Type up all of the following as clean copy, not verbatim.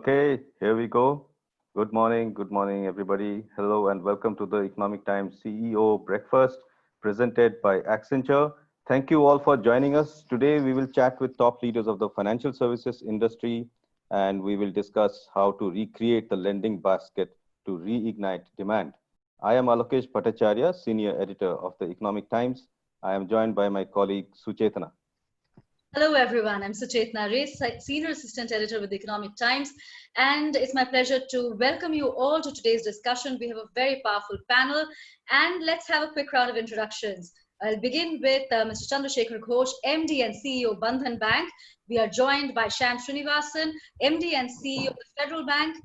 Okay, here we go. Good morning, everybody. Hello, and welcome to the Economic Times CEO Breakfast presented by Accenture. Thank you all for joining us. Today, we will chat with top leaders of the financial services industry, and we will discuss how to recreate the lending basket to reignite demand. I am Alokesh Bhattacharya, Senior Editor of the Economic Times. I am joined by my colleague Suchetana. Hello, everyone. I'm Suchetna Ray, Senior Assistant Editor with the Economic Times, and it's my pleasure to welcome you all to today's discussion. We have a very powerful panel, and let's have a quick round of introductions. I'll begin with Mr. Chandrasekhar Ghosh, MD and CEO, Bandhan Bank. We are joined by Shyam Srinivasan, MD and CEO of the Federal Bank,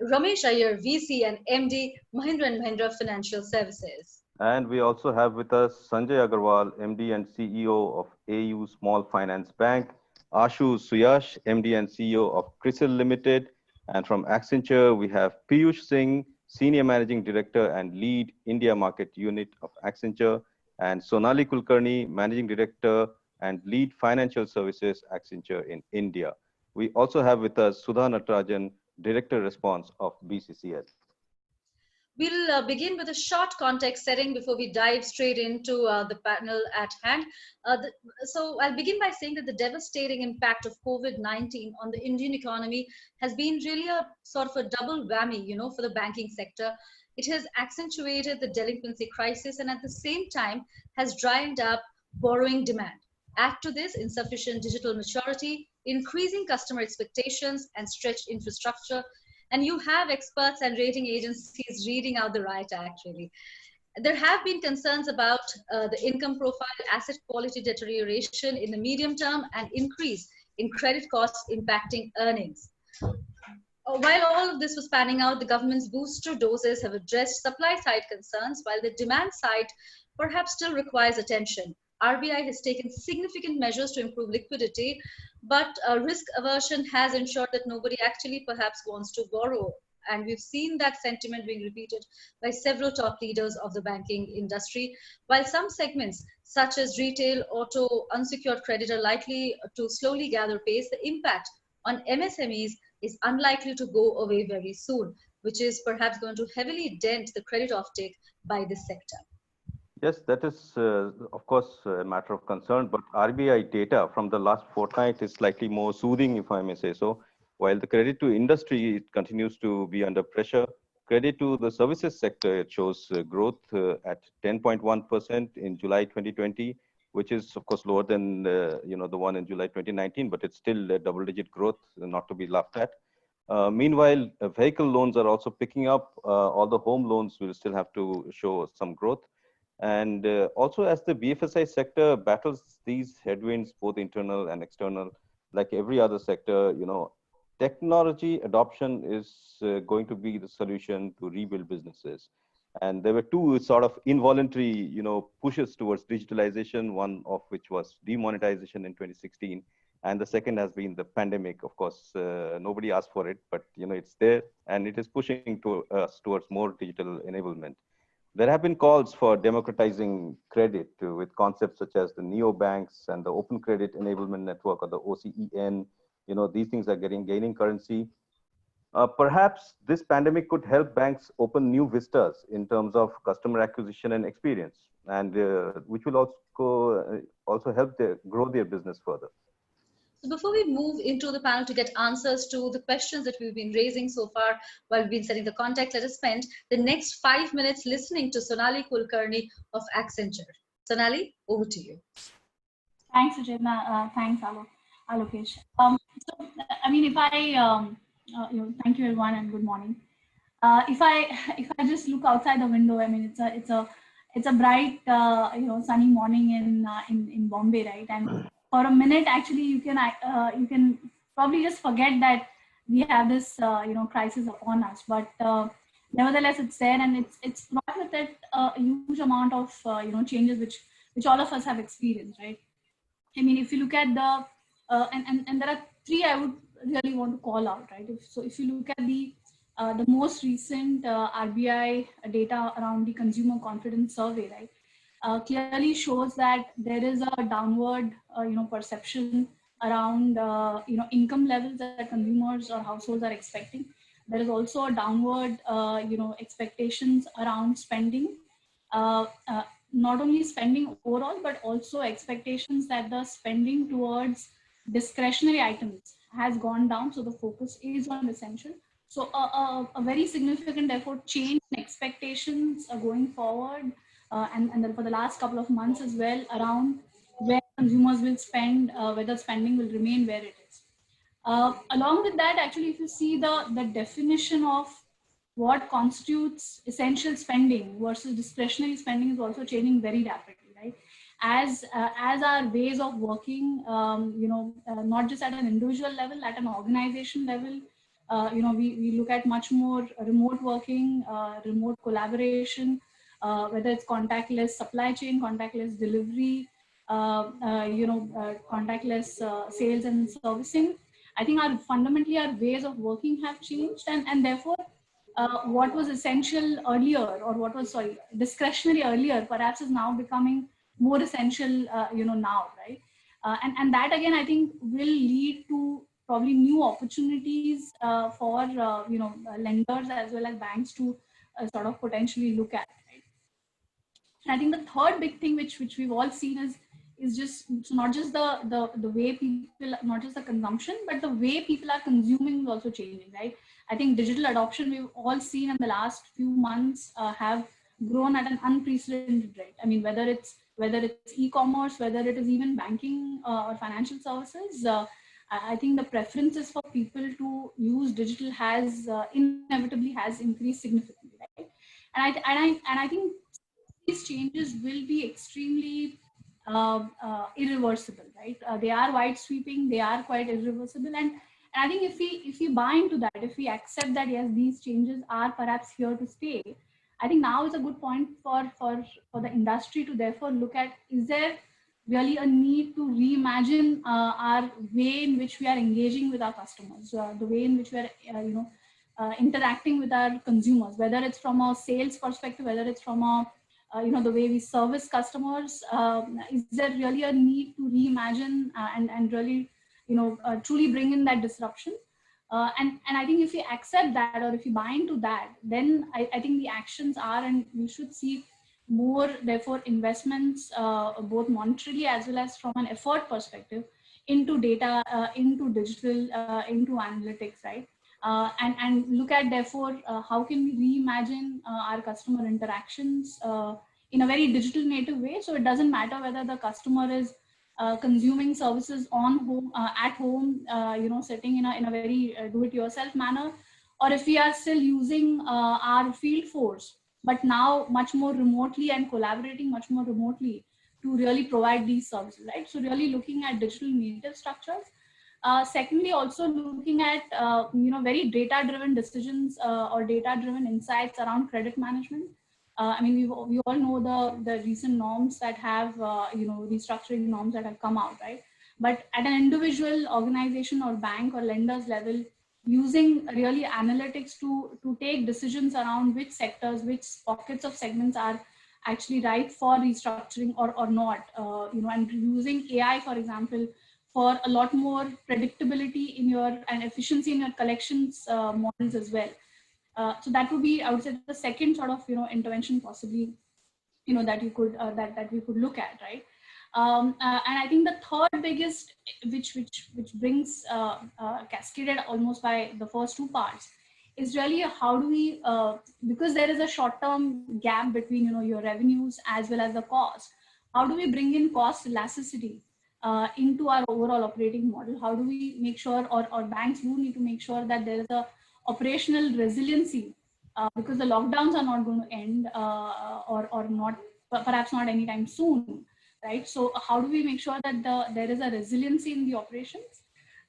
Ramesh Iyer, VC and MD, Mahindra & Mahindra Financial Services. And we also have with us Sanjay Agarwal, MD and CEO of AU Small Finance Bank, Ashu Suyash, MD and CEO of CRISIL Limited, and from Accenture, we have Piyush Singh, Senior Managing Director and Lead India Market Unit of Accenture, and Sonali Kulkarni, Managing Director and Lead Financial Services Accenture in India. We also have with us Sudha Natarajan, Director Response of BCCL. We'll begin with a short context setting before we dive straight into the panel at hand. So I'll begin by saying that the devastating impact of COVID-19 on the Indian economy has been really a sort of a double whammy, for the banking sector. It has accentuated the delinquency crisis and at the same time has dried up borrowing demand. Add to this insufficient digital maturity, increasing customer expectations, and stretched infrastructure. And you have experts and rating agencies reading out the riot act, really. There have been concerns about the income profile, asset quality deterioration in the medium term, and increase in credit costs impacting earnings. While all of this was panning out, the government's booster doses have addressed supply side concerns, while the demand side perhaps still requires attention. RBI has taken significant measures to improve liquidity, but risk aversion has ensured that nobody actually perhaps wants to borrow. And we've seen that sentiment being repeated by several top leaders of the banking industry. While some segments, such as retail, auto, unsecured credit, are likely to slowly gather pace, the impact on MSMEs is unlikely to go away very soon, which is perhaps going to heavily dent the credit offtake by this sector. Yes, that is, of course, a matter of concern, but RBI data from the last fortnight is slightly more soothing, if I may say so. While the credit to industry, it continues to be under pressure. Credit to the services sector, it shows growth at 10.1% in July 2020, which is, of course, lower than the one in July 2019, but it's still a double-digit growth, not to be laughed at. Meanwhile, vehicle loans are also picking up. All the home loans will still have to show some growth. And also, as the BFSI sector battles these headwinds, both internal and external, like every other sector, technology adoption is going to be the solution to rebuild businesses. And there were two sort of involuntary, pushes towards digitalization, one of which was demonetization in 2016. And the second has been the pandemic. Of course, nobody asked for it, but, it's there and it is pushing us towards more digital enablement. There have been calls for democratizing credit with concepts such as the neobanks and the Open Credit Enablement Network, or the OCEN. These things are gaining currency. Perhaps this pandemic could help banks open new vistas in terms of customer acquisition and experience, and which will also help grow their business further. So before we move into the panel to get answers to the questions that we've been raising so far while we've been setting the context, let us spend the next 5 minutes listening to Sonali Kulkarni of Accenture. Sonali, over to you. Thanks, Suchetna. Thanks, Alokesh. So, I mean, if I, thank you everyone and good morning. If I just look outside the window, I mean, it's a bright, sunny morning in Bombay, right? And for a minute, actually, you can probably just forget that we have this crisis upon us. But nevertheless, it's there, and it's brought with it a huge amount of changes which all of us have experienced, right? I mean, if you look at the and there are three I would really want to call out, right? If you look at the most recent RBI data around the consumer confidence survey, right? Clearly shows that there is a downward, perception around income levels that consumers or households are expecting. There is also a downward expectations around spending, not only spending overall, but also expectations that the spending towards discretionary items has gone down. So the focus is on essential. So a very significant, therefore, change in expectations going forward, and then for the last couple of months as well, around where consumers will spend, whether spending will remain where it is. Along with that, actually, if you see the definition of what constitutes essential spending versus discretionary spending is also changing very rapidly, right? As our ways of working, not just at an individual level, at an organization level, we look at much more remote working, remote collaboration, whether it's contactless supply chain, contactless delivery, contactless sales and servicing. I think fundamentally our ways of working have changed, and therefore what was essential earlier, or what was discretionary earlier, perhaps is now becoming more essential now, right? And that again, I think, will lead to probably new opportunities for lenders as well as banks to sort of potentially look at, right? And I think the third big thing which we've all seen is just, so not just the way people, not just the consumption, but the way people are consuming is also changing, right? I think digital adoption, we've all seen in the last few months, have grown at an unprecedented rate. I mean, whether it's e-commerce, whether it is even banking or financial services, I think the preferences for people to use digital has inevitably has increased significantly, right? And I think these changes will be extremely irreversible, right? They are wide sweeping, they are quite irreversible, and I think if we buy into that, if we accept that yes, these changes are perhaps here to stay, I think now is a good point for the industry to therefore look at, is there really a need to reimagine our way in which we are engaging with our customers, the way in which we are interacting with our consumers, whether it's from a sales perspective, whether it's from a the way we service customers. Is there really a need to reimagine and really truly bring in that disruption? And I think if we accept that, or if we buy into that, then I think the actions are, and we should see more, therefore, investments, both monetarily as well as from an effort perspective, into data, into digital, into analytics, right? And look at, therefore, how can we reimagine our customer interactions in a very digital native way. So it doesn't matter whether the customer is consuming services on home, at home, sitting in a very do-it-yourself manner, or if we are still using our field force, but now much more remotely and collaborating much more remotely to really provide these services, right? So really looking at digital native structures. Secondly, also looking at very data-driven decisions or data-driven insights around credit management. I mean, we all know the recent norms that have restructuring norms that have come out, right? But at an individual organization or bank or lenders level, using really analytics to take decisions around which sectors, which pockets of segments are actually ripe for restructuring or not, and using AI, for example, for a lot more predictability in your and efficiency in your collections models as well. So that would be, I would say, the second sort of intervention possibly that you could that we could look at, right? And I think the third biggest, which brings cascaded almost by the first two parts, is really how do we, because there is a short-term gap between your revenues as well as the cost. How do we bring in cost elasticity into our overall operating model? How do we make sure, or banks do need to make sure that there is a operational resiliency, because the lockdowns are not going to end or not, perhaps not anytime soon, right? So how do we make sure that there is a resiliency in the operations,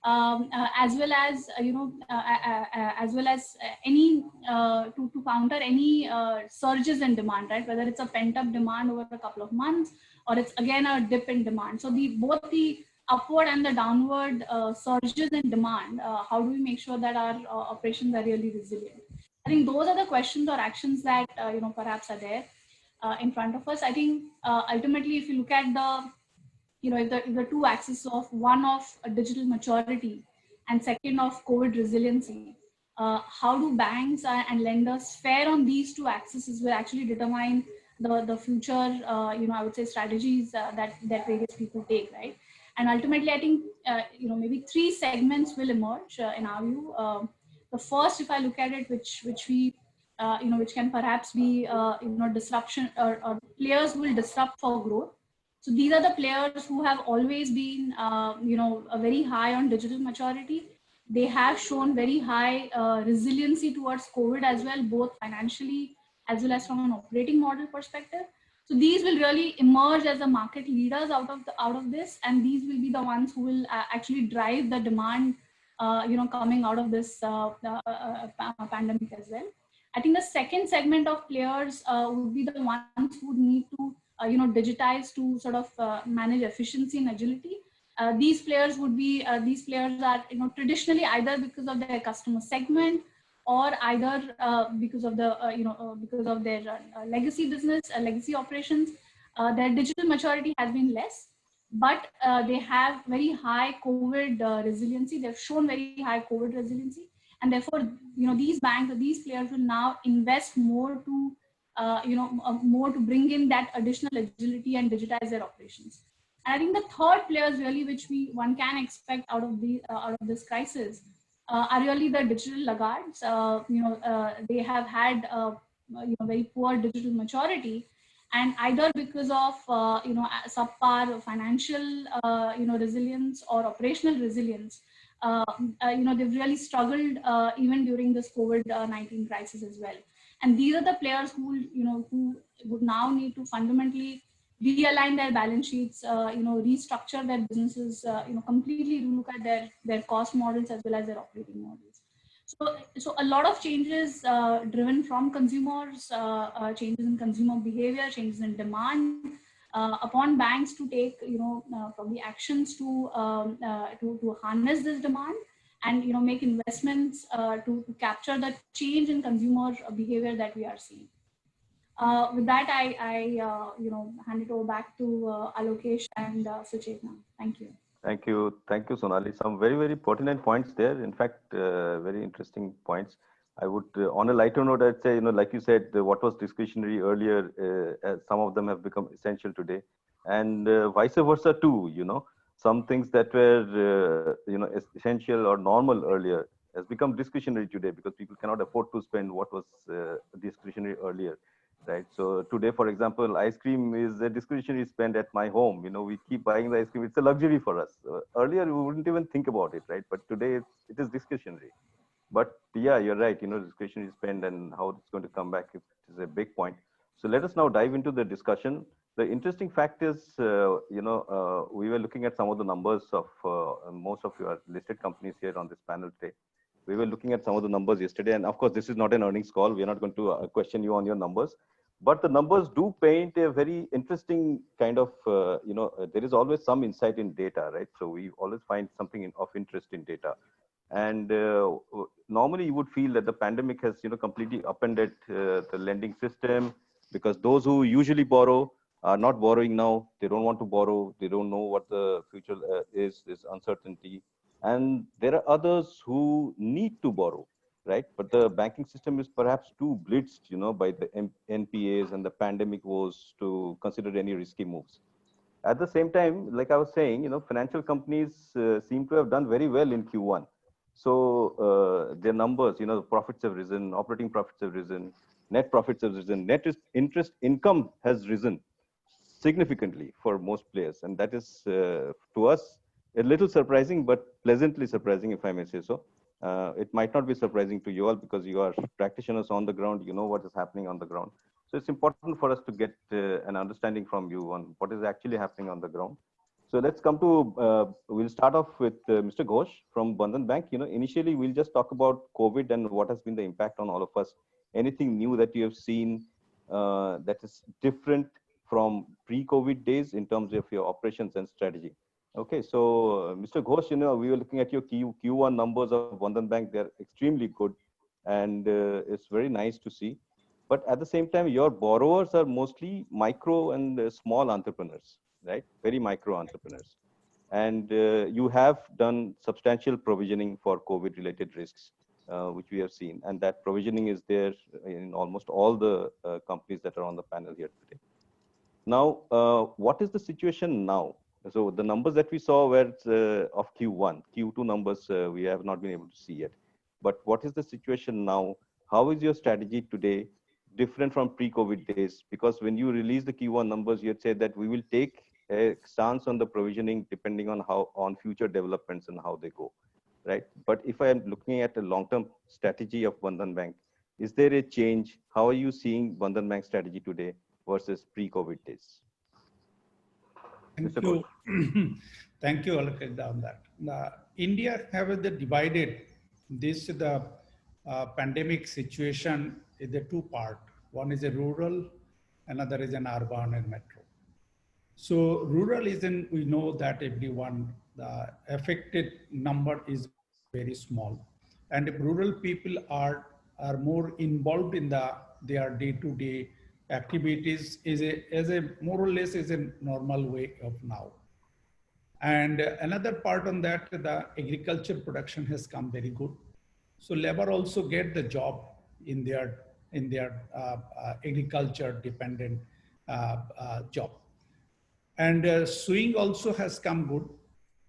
as well as any to counter any surges in demand, right? Whether it's a pent-up demand over a couple of months, or it's again a dip in demand. So both the upward and the downward surges in demand, how do we make sure that our operations are really resilient? I think those are the questions or actions that perhaps are there in front of us. I think ultimately, if you look at if the two axes of one of digital maturity and second of COVID resiliency, how do banks and lenders fare on these two axes will actually determine the future, I would say strategies that various people take, right? And ultimately, I think, maybe three segments will emerge in our view. The first, if I look at it, which we, which can perhaps be, disruption or players will disrupt for growth. So these are the players who have always been, a very high on digital maturity. They have shown very high resiliency towards COVID as well, both financially as well as from an operating model perspective. So these will really emerge as the market leaders out of this, and these will be the ones who will actually drive the demand, coming out of this pandemic as well. I think the second segment of players would be the ones who need to, digitize to sort of manage efficiency and agility. These players are, traditionally either because of their customer segment or either because of because of their legacy business, legacy operations. Their digital maturity has been less, but they have very high COVID resiliency. They've shown very high COVID resiliency, and therefore, these banks or these players will now invest more to, more to bring in that additional agility and digitize their operations. And I think the third players really, which one can expect out of this crisis, are really the digital laggards. They have had very poor digital maturity, and either because of subpar financial resilience or operational resilience, they've really struggled even during this COVID-19 crisis as well. And these are the players who would now need to fundamentally realign their balance sheets, restructure their businesses, completely look at their cost models as well as their operating models. So a lot of changes driven from consumers, changes in consumer behavior, changes in demand, upon banks to take, probably actions to harness this demand and, make investments to capture the change in consumer behavior that we are seeing. With that, I hand it over back to Alokesh and Suchetna. Thank you. Thank you, Sonali. Some very, very pertinent points there. In fact, very interesting points. I would, on a lighter note, I'd say, like you said, what was discretionary earlier, some of them have become essential today, and vice versa too. Some things that were, essential or normal earlier has become discretionary today because people cannot afford to spend what was discretionary earlier. Right. So today, for example, ice cream is a discretionary spend at my home. We keep buying the ice cream. It's a luxury for us. Earlier, we wouldn't even think about it, right? But today, it is discretionary. But yeah, you're right. Discretionary spend and how it's going to come back is a big point. So let us now dive into the discussion. The interesting fact is, we were looking at some of the numbers of most of your listed companies here on this panel today. We were looking at some of the numbers yesterday, and of course, this is not an earnings call. We are not going to question you on your numbers. But the numbers do paint a very interesting kind of, there is always some insight in data, right? So we always find something of interest in data. And normally you would feel that the pandemic has, completely upended the lending system because those who usually borrow are not borrowing now. They don't want to borrow. They don't know what the future is. There's uncertainty. And there are others who need to borrow. Right, but the banking system is perhaps too blitzed, by the NPAs and the pandemic woes to consider any risky moves. At the same time, like I was saying, financial companies seem to have done very well in Q1. So their numbers, profits have risen, operating profits have risen, net profits have risen, net interest income has risen significantly for most players, and that is to us a little surprising, but pleasantly surprising, if I may say so. It might not be surprising to you all because you are practitioners on the ground. You know what is happening on the ground. So it's important for us to get an understanding from you on what is actually happening on the ground. So let's come to, we'll start off with Mr. Ghosh from Bandhan Bank. Initially we'll just talk about COVID and what has been the impact on all of us. Anything new that you have seen that is different from pre-COVID days in terms of your operations and strategy? Okay, so Mr. Ghosh, we were looking at your Q1 numbers of Bandhan Bank. They're extremely good, and it's very nice to see. But at the same time, your borrowers are mostly micro and small entrepreneurs, right? Very micro entrepreneurs. And you have done substantial provisioning for COVID-related risks, which we have seen. And that provisioning is there in almost all the companies that are on the panel here today. Now, what is the situation now? So the numbers that we saw were of Q1, Q2 numbers we have not been able to see yet. But what is the situation now? How is your strategy today different from pre-COVID days? Because when you release the Q1 numbers, you had said that we will take a stance on the provisioning depending on future developments and how they go, right? But if I am looking at a long-term strategy of Bandhan Bank, is there a change? How are you seeing Bandhan Bank strategy today versus pre-COVID days? Thank Mr. you. Thank you, Alok, on that. India have the divided the pandemic situation in the two part. One is a rural, another is an urban and metro. So rural is in, we know that everyone, the affected number is very small. And if rural people are more involved in their day-to-day activities as a more or less is a normal way of now. And another part on that, the agriculture production has come very good. So labor also get the job in their agriculture dependent job. And sowing also has come good,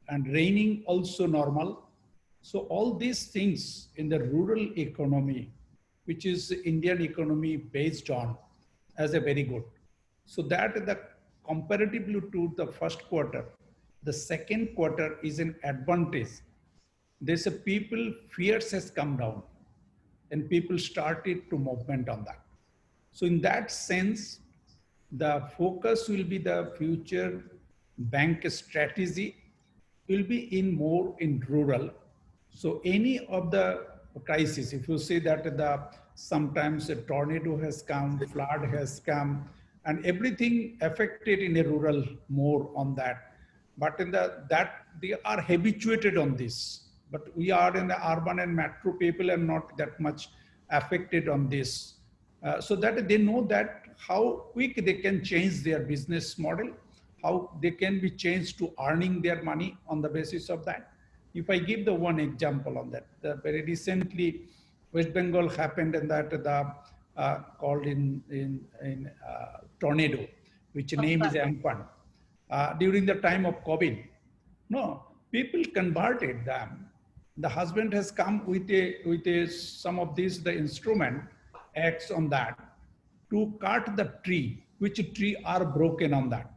and raining also normal. So all these things in the rural economy, which is Indian economy based on, as a very good. So that the comparatively to the first quarter, the second quarter is an advantage. There's a people fears has come down and people started to movement on that. So in that sense, the focus will be the future bank strategy will be in more in rural. So any of the crisis, if you say that sometimes a tornado has come, flood has come, and everything affected in a rural more on that. But in that they are habituated on this. But we are in the urban and metro people are not that much affected on this. So that they know that how quick they can change their business model, how they can be changed to earning their money on the basis of that. If I give the one example on that, very recently West Bengal happened and that called in tornado, which name is Amphan. During the time of COVID, no, people converted them. The husband has come with some of these the instrument acts on that to cut the tree, which tree are broken on that,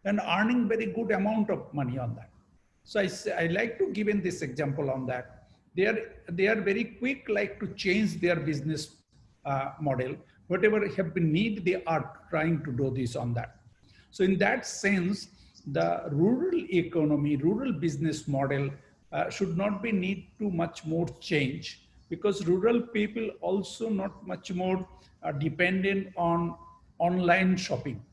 and earning very good amount of money on that. So I like to give in this example on that. They are very quick, like to change their business model. Whatever have been need, they are trying to do this on that. So in that sense, the rural economy, rural business model should not be need too much more change, because rural people also not much more dependent on online shopping.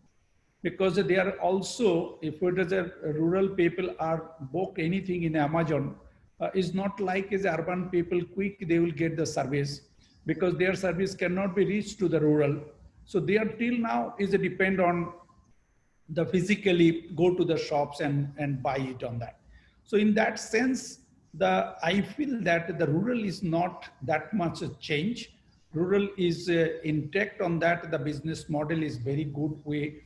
Because they are also, if it is a rural people are book anything in Amazon, is not like as urban people quick, they will get the service, because their service cannot be reached to the rural. So they are till now is a depend on the physically go to the shops and buy it on that. So in that sense, I feel that the rural is not that much a change. Rural is intact on that. The business model is very good way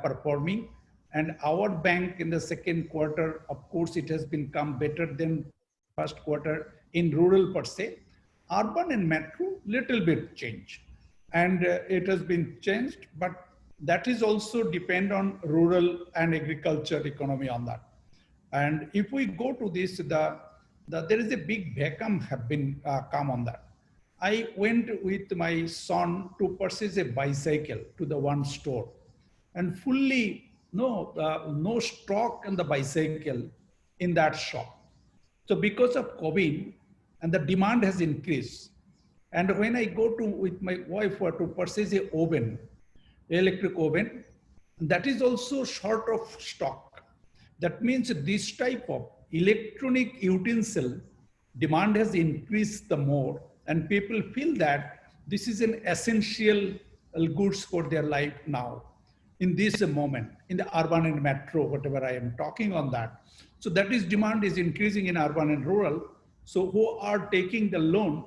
performing. And our bank in the second quarter, of course, it has been come better than first quarter in rural per se. Urban and metro, little bit change. And it has been changed, but that is also depend on rural and agriculture economy on that. And if we go to this, there is a big vacuum have been come on that. I went with my son to purchase a bicycle to the one store, and fully no stock in the bicycle in that shop. So because of COVID, and the demand has increased. And when I go with my wife to purchase a oven, electric oven, that is also short of stock. That means this type of electronic utensil demand has increased the more, and people feel that this is an essential goods for their life now. in this moment, in the urban and metro, whatever I am talking on that. So that is demand is increasing in urban and rural. So who are taking the loan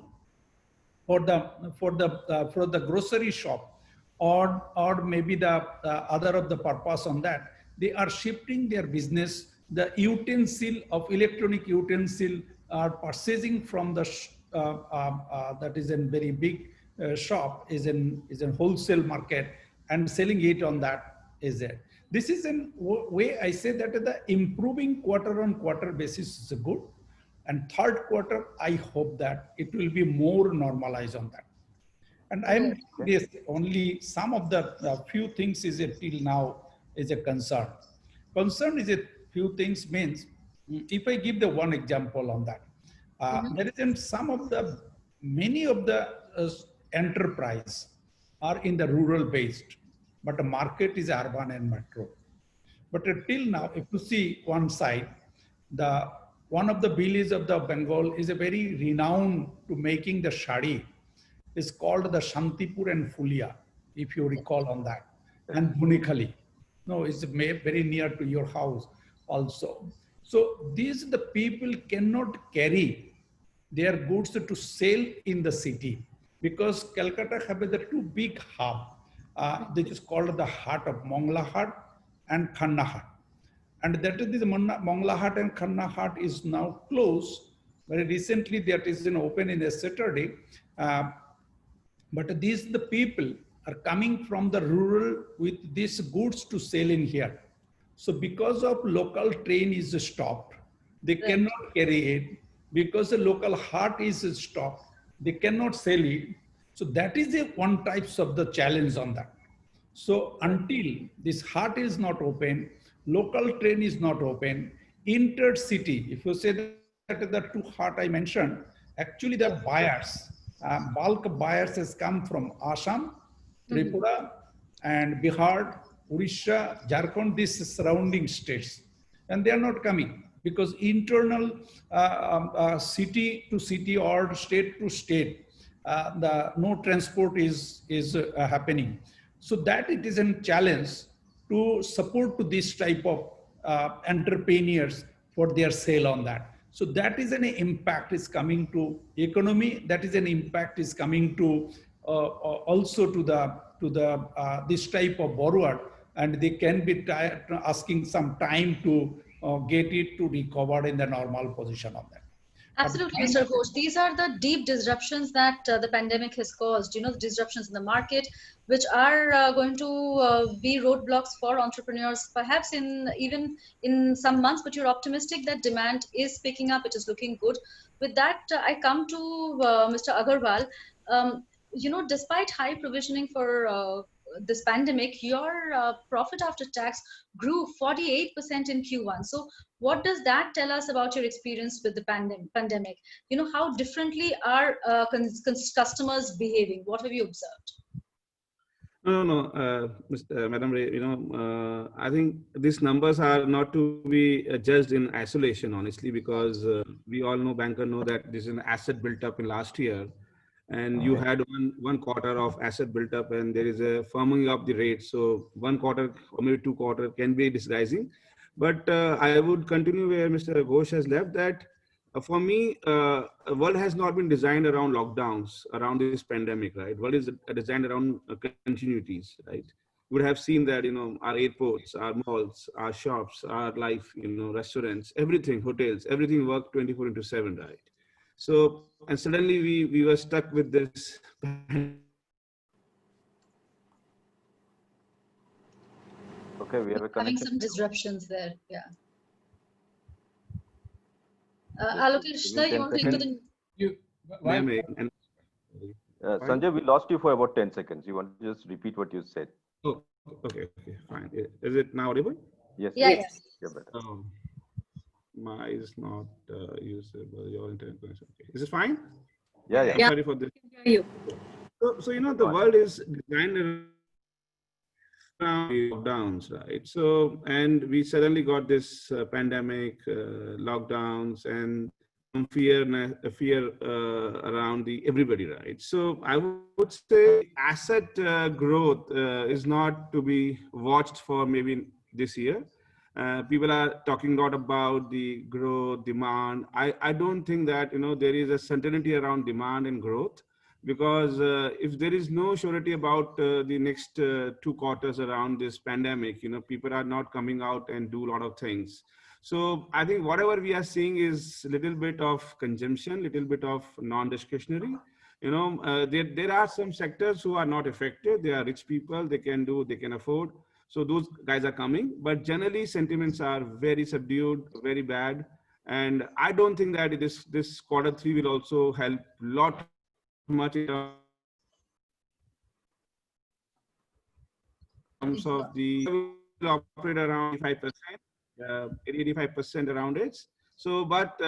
for the grocery shop, or maybe the other of the purpose on that, they are shifting their business. The utensil of electronic utensil are purchasing from the that is a very big shop, is in wholesale market, and selling it on that is there. This is in way I say that the improving quarter on quarter basis is good. And third quarter, I hope that it will be more normalized on that. And I'm this only some of the few things is till now is a concern. Concern is a few things means, if I give the one example on that, there is in some of the, many of the enterprise are in the rural based, but the market is urban and metro. But till now, if you see one side, the one of the villages of the Bengal is a very renowned to making the shari. It's called the Shantipur and Fulia, if you recall on that, and Bunikhali. No, it's very near to your house also. So these the people cannot carry their goods to sell in the city because Calcutta have the two big hub. This is called the Hat of Mongla Hat and Khanna Hat. And that is the Mongla Hat and Khanna Hat is now closed. Very recently, that is open in a Saturday. But these the people are coming from the rural with these goods to sell in here. So because of local train is stopped, they cannot carry it. Because the local hart is stopped, they cannot sell it. So that is a one types of the challenge on that. So until this hart is not open, local train is not open, intercity, if you say that the two hart I mentioned, actually the buyers, bulk buyers has come from Assam, Tripura, and Bihar, Odisha, Jharkhand, these surrounding states. And they are not coming because internal city to city or state to state, the no transport is happening. So that it is a challenge to support to this type of entrepreneurs for their sale on that. So that is an impact is coming to economy. That is an impact is coming to also to the this type of borrower, and they can be asking some time to get it to recover in the normal position of that. Absolutely, Mr. Ghosh. These are the deep disruptions that the pandemic has caused. You know, the disruptions in the market, which are going to be roadblocks for entrepreneurs, perhaps even in some months. But you're optimistic that demand is picking up. It is looking good. With that, I come to Mr. Agarwal. You know, despite high provisioning for this pandemic, your profit after tax grew 48% in Q1. So what does that tell us about your experience with the pandemic? You know, how differently are customers behaving? What have you observed? No, Madam Ray, I think these numbers are not to be judged in isolation, honestly, because we all know, bankers know that this is an asset built up in last year, and you had one quarter of asset built up, and there is a firming up the rate. So one quarter or maybe 2 quarters can be disguising. But I would continue where Mr. Ghosh has left, that for me, the world has not been designed around lockdowns, around this pandemic, right? World is designed around continuities, right? You would have seen that, our airports, our malls, our shops, our life, restaurants, everything, hotels, everything worked 24/7, right? So, and suddenly we were stuck with this. Okay, we have a Having connection. some disruptions there, yeah. Alokesh, sir, you want to enter the... Sanjay, we lost you for about 10 seconds. You want to just repeat what you said? Oh, okay, fine. Is it now audible? Yes. Yeah. You're better. My is not usable. Your internet connection. Okay. Is it fine? Yeah. Sorry for this. You. So the world is designed around lockdowns, right? So, and we suddenly got this pandemic, lockdowns, and fear around the everybody, right? So I would say asset growth is not to be watched for maybe this year. People are talking a lot about the growth, demand. I don't think that, there is a certainty around demand and growth, because if there is no surety about the next 2 quarters around this pandemic, people are not coming out and do a lot of things. So I think whatever we are seeing is a little bit of consumption, little bit of non-discretionary. There are some sectors who are not affected. They are rich people. They can afford. So those guys are coming. But generally, sentiments are very subdued, very bad. And I don't think that this Q3 will also help lot much in terms of the operate around 5%. 85% around it. So, but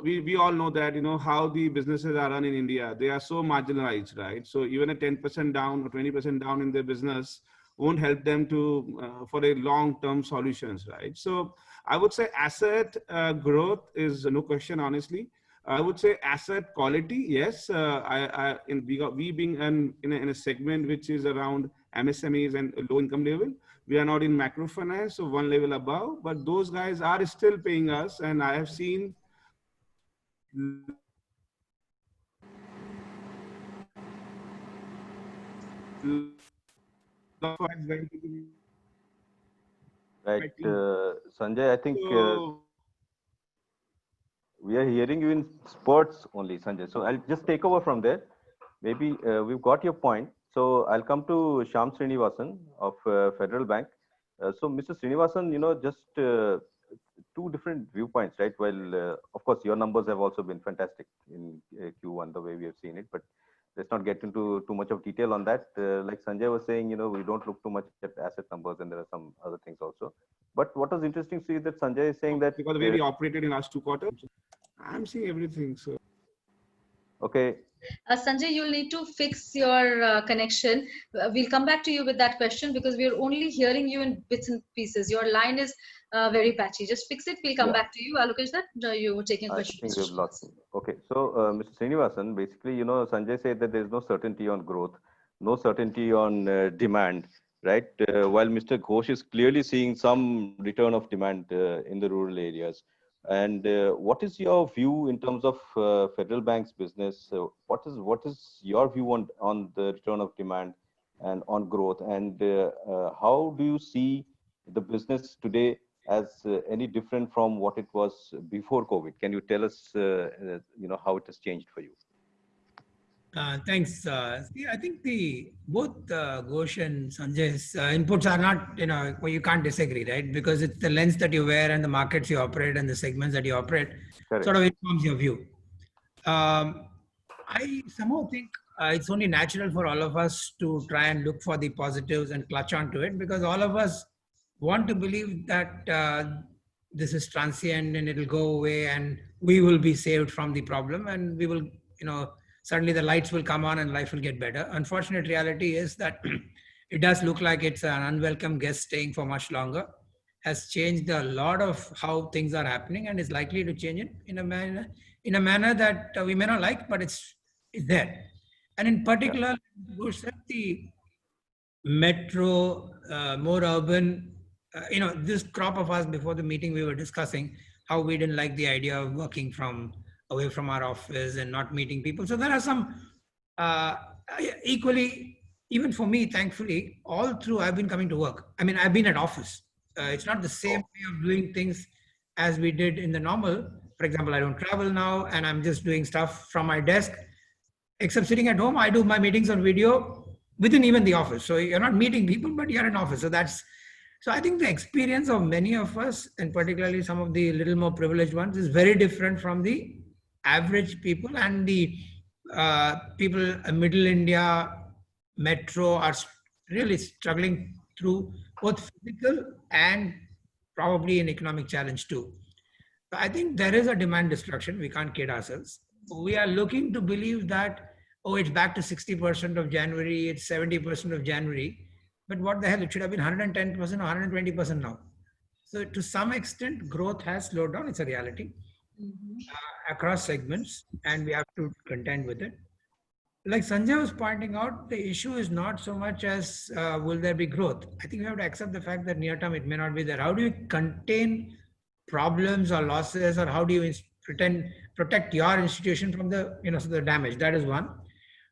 we all know that, how the businesses are run in India. They are so marginalized, right? So even a 10% down or 20% down in their business won't help them to for a long-term solutions, right? So I would say asset growth is no question, honestly. I would say asset quality, yes. We being in a segment which is around MSMEs and low income level, we are not in microfinance, so one level above, but those guys are still paying us. And I have seen Right, Sanjay, I think we are hearing you in spurts only, Sanjay. So I'll just take over from there. Maybe we've got your point. So I'll come to Shyam Srinivasan of Federal Bank. So Mr. Srinivasan, just two different viewpoints, right? Well, of course, your numbers have also been fantastic in Q1, the way we have seen it, but let's not get into too much of detail on that. Like Sanjay was saying, we don't look too much at asset numbers, and there are some other things also. But what was interesting to see that Sanjay is saying that because the way we operated in last 2 quarters, I'm seeing everything. So okay. Sanjay, you'll need to fix your connection. We'll come back to you with that question because we're only hearing you in bits and pieces. Your line is very patchy. Just fix it. We'll come back to you. Alokesh, that you were taking a question. I think we've lost him. Okay. So, Mr. Srinivasan, basically, Sanjay said that there's no certainty on growth, no certainty on demand, right? While Mr. Ghosh is clearly seeing some return of demand in the rural areas. And what is your view in terms of Federal Bank's business? What is your view on the return of demand and on growth? And how do you see the business today as any different from what it was before COVID? Can you tell us, how it has changed for you? Thanks. I think both Ghosh and Sanjay's inputs are not, you can't disagree, right? Because it's the lens that you wear and the markets you operate and the segments that you operate sort of informs your view. I somehow think it's only natural for all of us to try and look for the positives and clutch onto it, because all of us want to believe that this is transient and it'll go away and we will be saved from the problem and we will, suddenly the lights will come on and life will get better. Unfortunate reality is that it does look like it's an unwelcome guest staying for much longer, has changed a lot of how things are happening and is likely to change it in a manner that we may not like, but it's there. And in particular, the metro, more urban, this crop of us before the meeting, we were discussing how we didn't like the idea of working away from our office and not meeting people. So there are some equally, even for me, thankfully, all through I've been coming to work. I mean, I've been at office. It's not the same way of doing things as we did in the normal. For example, I don't travel now and I'm just doing stuff from my desk. Except sitting at home, I do my meetings on video within even the office. So you're not meeting people, but you're in office. So I think the experience of many of us, and particularly some of the little more privileged ones, is very different from the average people, and the people in middle India, metro, are really struggling through both physical and probably an economic challenge too. So I think there is a demand destruction. We can't kid ourselves. We are looking to believe that, it's back to 60% of January, it's 70% of January. But what the hell, it should have been 110% or 120% now. So to some extent, growth has slowed down. It's a reality. across segments, and we have to contend with it. Like Sanjay was pointing out, the issue is not so much as will there be growth. I think we have to accept the fact that near term it may not be there. How do you contain problems or losses, or how do you protect your institution from the so the damage? That is one.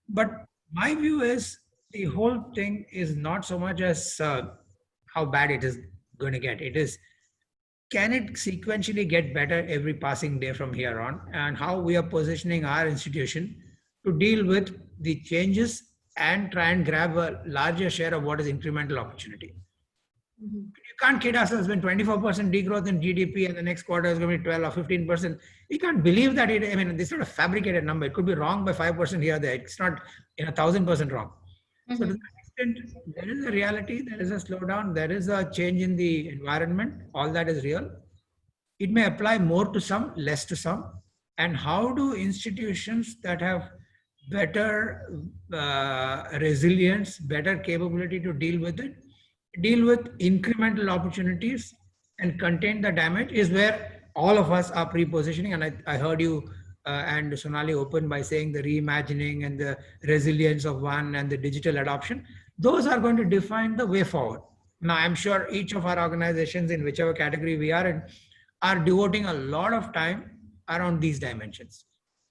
But my view is the whole thing is not so much as how bad it is going to get. It is, can it sequentially get better every passing day from here on, and how we are positioning our institution to deal with the changes and try and grab a larger share of what is incremental opportunity. You can't kid ourselves when 24% degrowth in GDP and the next quarter is going to be 12 or 15%. We can't believe that I mean, this is not a fabricated number. It could be wrong by 5% here or there. It's not 1,000% wrong. So to that extent, there is a reality, there is a slowdown, there is a change in the environment. All that is real. It may apply more to some, less to some. And how do institutions that have better resilience, better capability to deal with it, deal with incremental opportunities and contain the damage, is where all of us are pre-positioning. And I heard you and Sonali open by saying the reimagining and the resilience of one and the digital adoption. Those are going to define the way forward. Now, I'm sure each of our organizations, in whichever category we are in, are devoting a lot of time around these dimensions.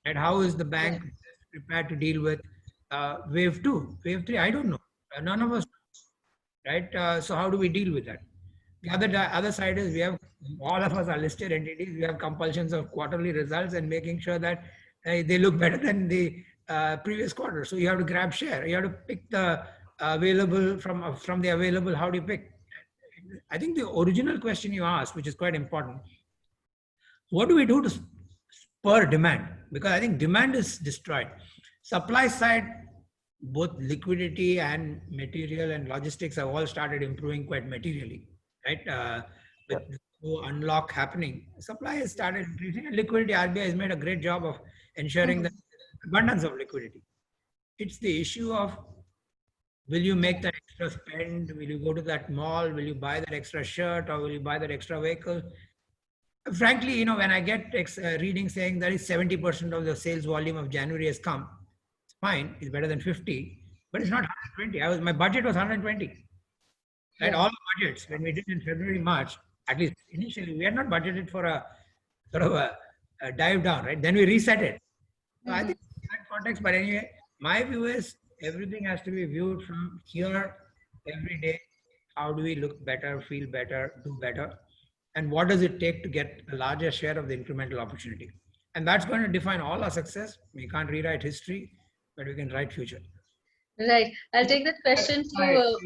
And how is the bank prepared to deal with wave 2, wave 3? I don't know. None of us, right? So how do we deal with that? The other side is, we have, all of us are listed entities. We have compulsions of quarterly results and making sure that they look better than the previous quarter. So you have to grab share. You have to pick the available from the available. How do you pick? I think the original question you asked, which is quite important, what do we do to spur demand? Because I think demand is destroyed. Supply side, both liquidity and material and logistics have all started improving quite materially, right? With the unlock happening, supply has started increasing, and liquidity, RBI has made a great job of ensuring that abundance of liquidity. It's the issue of, will you make that extra spend? Will you go to that mall? Will you buy that extra shirt, or will you buy that extra vehicle? Frankly, when I get reading saying that is 70% of the sales volume of January has come, it's fine. It's better than 50, but it's not 120. My budget was 120. And all the budgets, when we did in February, March, at least initially, we had not budgeted for a sort of a dive down, right? Then we reset it. So I think in that context, but anyway, my view is everything has to be viewed from here every day. How do we look better, feel better, do better? And what does it take to get a larger share of the incremental opportunity? And that's going to define all our success. We can't rewrite history, but we can write future. Right. I'll take that question to.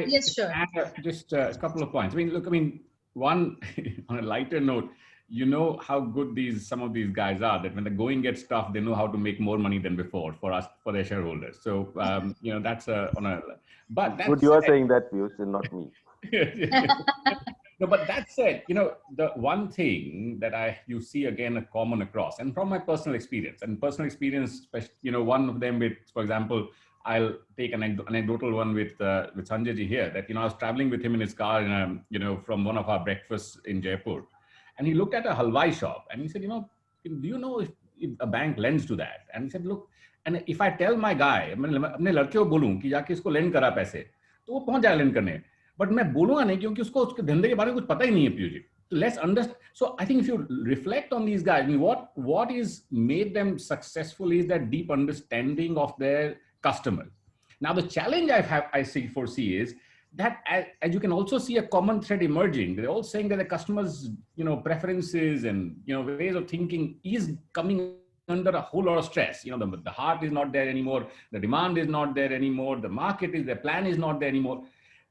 Yes, sure. Just a couple of points. One, on a lighter note, how good some of these guys are, that when the going gets tough, they know how to make more money than before for their shareholders. So, that's but that's good. You are saying that, Piyush, and not me. No, but that said, the one thing that you see again a common across, and from my personal experience, one of them with, for example, I'll take an anecdotal one with Sanjay ji here, that, I was traveling with him in his car from one of our breakfasts in Jaipur, and he looked at a halwai shop and he said, do you know if a bank lends to that? And he said, look, and if I tell my guy, अपने लड़के को बोलूं कि जाके इसको lend करा पैसे, तो वो पहुंच जाएगा lend करने, but मैं बोलूंगा नहीं क्योंकि उसको उसके धंधे के बारे में कुछ पता ही नहीं है, Piyush ji. So let's understand. So I think if you reflect on these guys, what is made them successful is that deep understanding of their customers. Now the challenge I foresee is that as you can also see a common thread emerging. They're all saying that the customers, preferences and ways of thinking is coming under a whole lot of stress. The heart is not there anymore. The demand is not there anymore. The plan is not there anymore.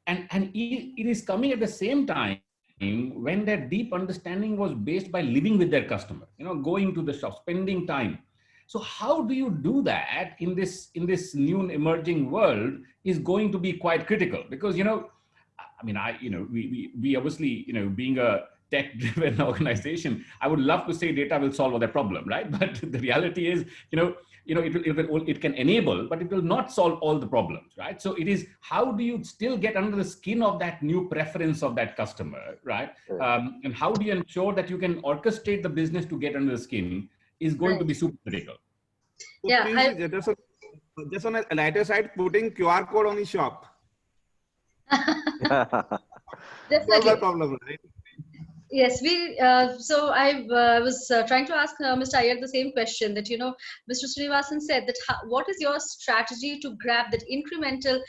And it is coming at the same time when their deep understanding was based by living with their customer, going to the shop, spending time. So how do you do that in this new emerging world is going to be quite critical, because, we obviously, being a tech-driven organization, I would love to say data will solve all their problem, right? But the reality is, it can enable, but it will not solve all the problems, right? So it is, how do you still get under the skin of that new preference of that customer, right? And how do you ensure that you can orchestrate the business to get under the skin is going to be super critical. So Yeah, just on a lighter side, putting QR code on the shop. definitely. Solve the problem, right? Yes, so I was trying to ask Mr. Iyer the same question that, Mr. Srinivasan said that what is your strategy to grab that incremental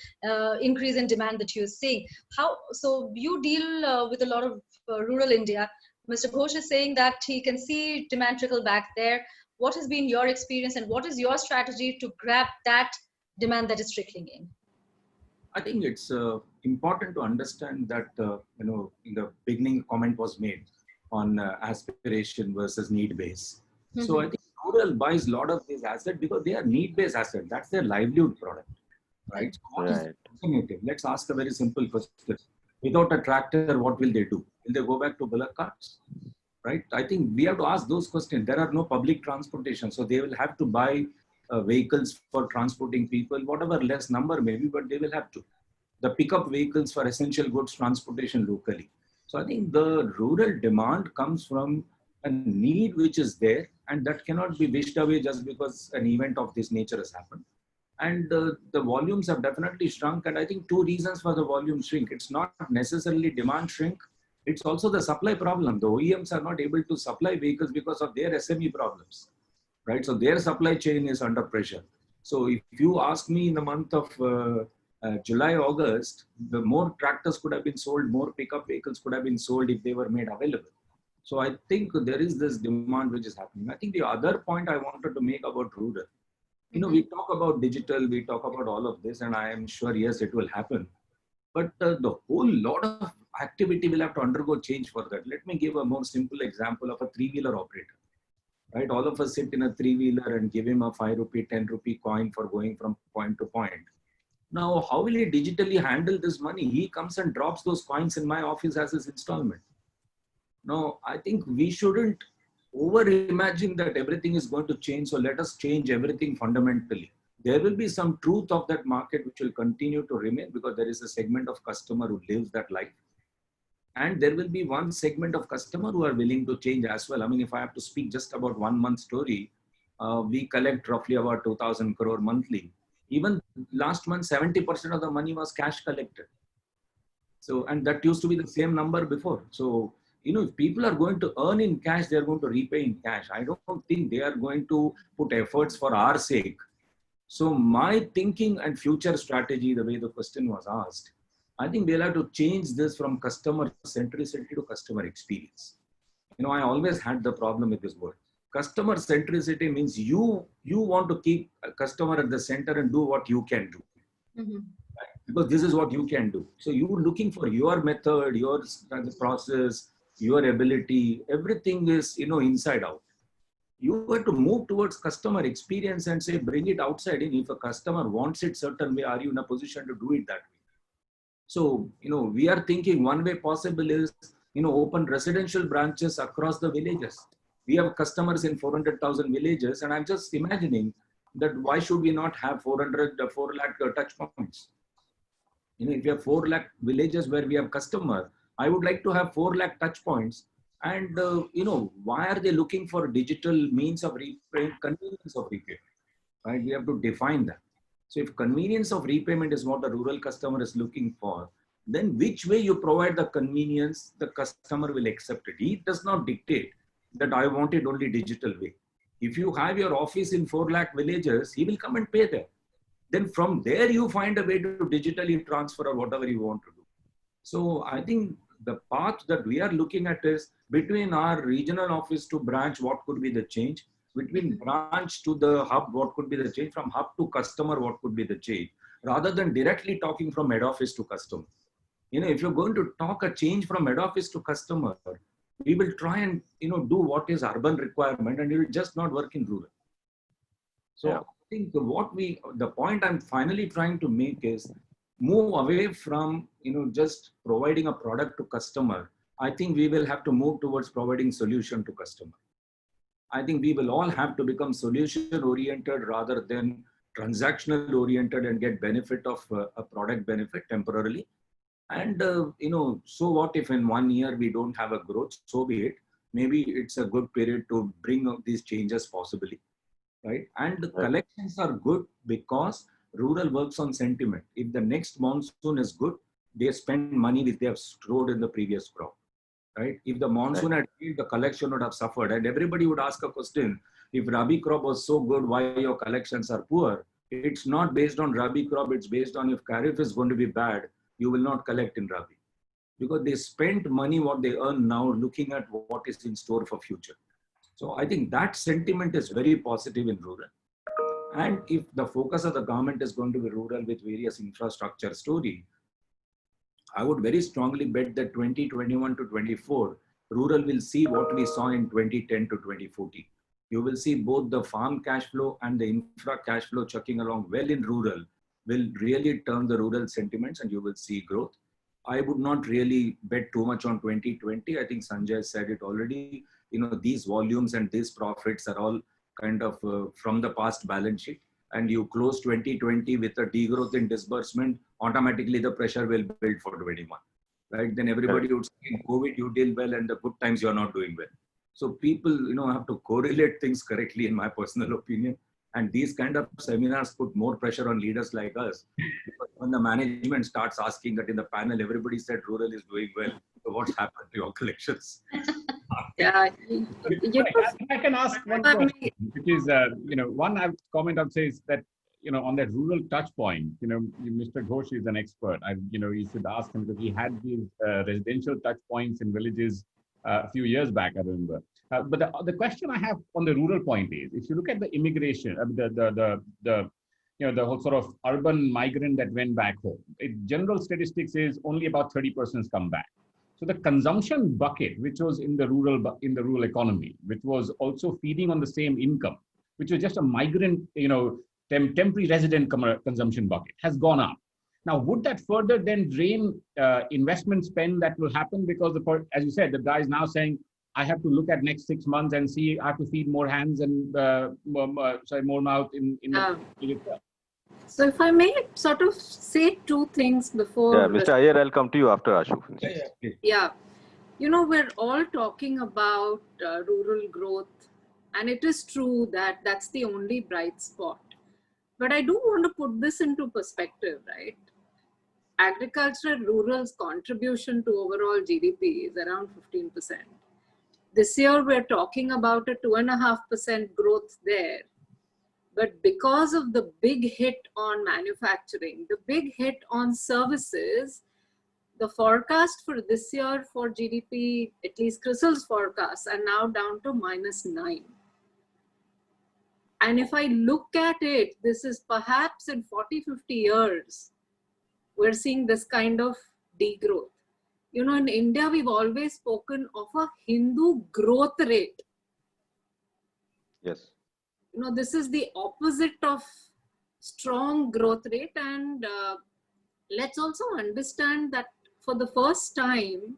increase in demand that you're seeing? So you deal with a lot of rural India. Mr. Ghosh is saying that he can see demand trickle back there. What has been your experience and what is your strategy to grab that demand that is trickling in? I think it's important to understand that, in the beginning comment was made on aspiration versus need base. Mm-hmm. So I think rural buys a lot of these assets because they are need based assets. That's their livelihood product, right? So what is the alternative? Let's ask a very simple question. Without a tractor, what will they do? Will they go back to bullock carts? Right? I think we have to ask those questions. There are no public transportation, so they will have to buy vehicles for transporting people, whatever less number maybe, but they will have to. The pickup vehicles for essential goods transportation locally. So I think the rural demand comes from a need which is there, and that cannot be wished away just because an event of this nature has happened. And the volumes have definitely shrunk. And I think two reasons for the volume shrink. It's not necessarily demand shrink. It's also the supply problem. The OEMs are not able to supply vehicles because of their SME problems. Right, so their supply chain is under pressure. So if you ask me, in the month of July, August, the more tractors could have been sold, more pickup vehicles could have been sold if they were made available. So I think there is this demand which is happening. I think the other point I wanted to make about rural, we talk about digital, we talk about all of this, and I am sure, yes, it will happen. But the whole lot of activity will have to undergo change for that. Let me give a more simple example of a three-wheeler operator. Right, all of us sit in a three-wheeler and give him a 5 rupee, 10 rupee coin for going from point to point. Now, how will he digitally handle this money? He comes and drops those coins in my office as his installment. Now, I think we shouldn't over-imagine that everything is going to change. So let us change everything fundamentally. There will be some truth of that market which will continue to remain because there is a segment of customer who lives that life. And there will be one segment of customer who are willing to change as well. I mean, if I have to speak just about 1 month story, we collect roughly about 2,000 crore monthly. Even last month, 70% of the money was cash collected. So, and that used to be the same number before. So, if people are going to earn in cash, they're going to repay in cash. I don't think they are going to put efforts for our sake. So my thinking and future strategy, the way the question was asked, I think we'll have to change this from customer centricity to customer experience. I always had the problem with this word. Customer centricity means you want to keep a customer at the center and do what you can do. Mm-hmm. Because this is what you can do. So you're looking for your method, your process, your ability, everything is, inside out. You have to move towards customer experience and say, bring it outside in. If a customer wants it certain way, are you in a position to do it that way? So, we are thinking one way possible is, open residential branches across the villages. We have customers in 400,000 villages, and I'm just imagining that why should we not have 4 lakh touch points? If you have 4 lakh villages where we have customer, I would like to have 4 lakh touch points. And, why are they looking for digital means of repayment, convenience of repayment, right? We have to define that. So if convenience of repayment is what the rural customer is looking for, then which way you provide the convenience, the customer will accept it. He does not dictate that I want it only digital way. If you have your office in 4 lakh villages, he will come and pay there. Then from there, you find a way to digitally transfer or whatever you want to do. So I think the path that we are looking at is between our regional office to branch, what could be the change? Between branch to the hub, what could be the change? From hub to customer, what could be the change? Rather than directly talking from head office to customer. If you're going to talk a change from head office to customer, we will try and, do what is urban requirement, and it will just not work in rural. So yeah. I think the point I'm finally trying to make is move away from, just providing a product to customer. I think we will have to move towards providing solution to customer. I think we will all have to become solution oriented rather than transactional oriented and get benefit of a product benefit temporarily. And, so what if in 1 year we don't have a growth, so be it. Maybe it's a good period to bring up these changes possibly, right? And the collections are good because rural works on sentiment. If the next monsoon is good, they spend money which they have stored in the previous crop, right? If the monsoon had failed, the collection would have suffered. And everybody would ask a question, if Rabi crop was so good, why your collections are poor? It's not based on Rabi crop, it's based on if Kharif is going to be bad, you will not collect in Rabi. Because they spent money what they earn now looking at what is in store for future. So I think that sentiment is very positive in rural. And if the focus of the government is going to be rural with various infrastructure story, I would very strongly bet that 2021 to 24, rural will see what we saw in 2010 to 2014. You will see both the farm cash flow and the infra cash flow chucking along well in rural will really turn the rural sentiments and you will see growth. I would not really bet too much on 2020. I think Sanjay said it already. These volumes and these profits are all kind of from the past balance sheet. And you close 2020 with a degrowth in disbursement, automatically the pressure will build for 21. Right? Then everybody would say in COVID you did well and the good times you're not doing well. So people, have to correlate things correctly in my personal opinion. And these kind of seminars put more pressure on leaders like us. Because when the management starts asking that in the panel, everybody said rural is doing well. So what's happened to your collections? Yeah. I can ask one question, which is, one comment I'd say is that, on that rural touch point, Mr. Ghosh is an expert. You should ask him because he had these residential touch points in villages a few years back, I remember. But the question I have on the rural point is, if you look at the immigration, the whole sort of urban migrant that went back home, general statistics is only about 30% come back. So the consumption bucket, which was in the rural economy, which was also feeding on the same income, which was just a migrant, temporary resident consumption bucket, has gone up. Now, would that further then drain investment spend that will happen? Because, as you said, the guy is now saying, I have to look at next 6 months and see, I have to feed more hands and more mouth in the itself. So if I may sort of say two things before. Yeah, Mr. Iyer, I'll come to you after Ashu. Yeah. We're all talking about rural growth, and it is true that that's the only bright spot. But I do want to put this into perspective, right? Agricultural rural's contribution to overall GDP is around 15%. This year, we're talking about a 2.5% growth there. But because of the big hit on manufacturing, the big hit on services, the forecast for this year for GDP, at least CRISIL's forecasts, are now down to -9. And if I look at it, this is perhaps in 40, 50 years, we're seeing this kind of degrowth. In India, we've always spoken of a Hindu growth rate. Yes. This is the opposite of strong growth rate. And let's also understand that for the first time,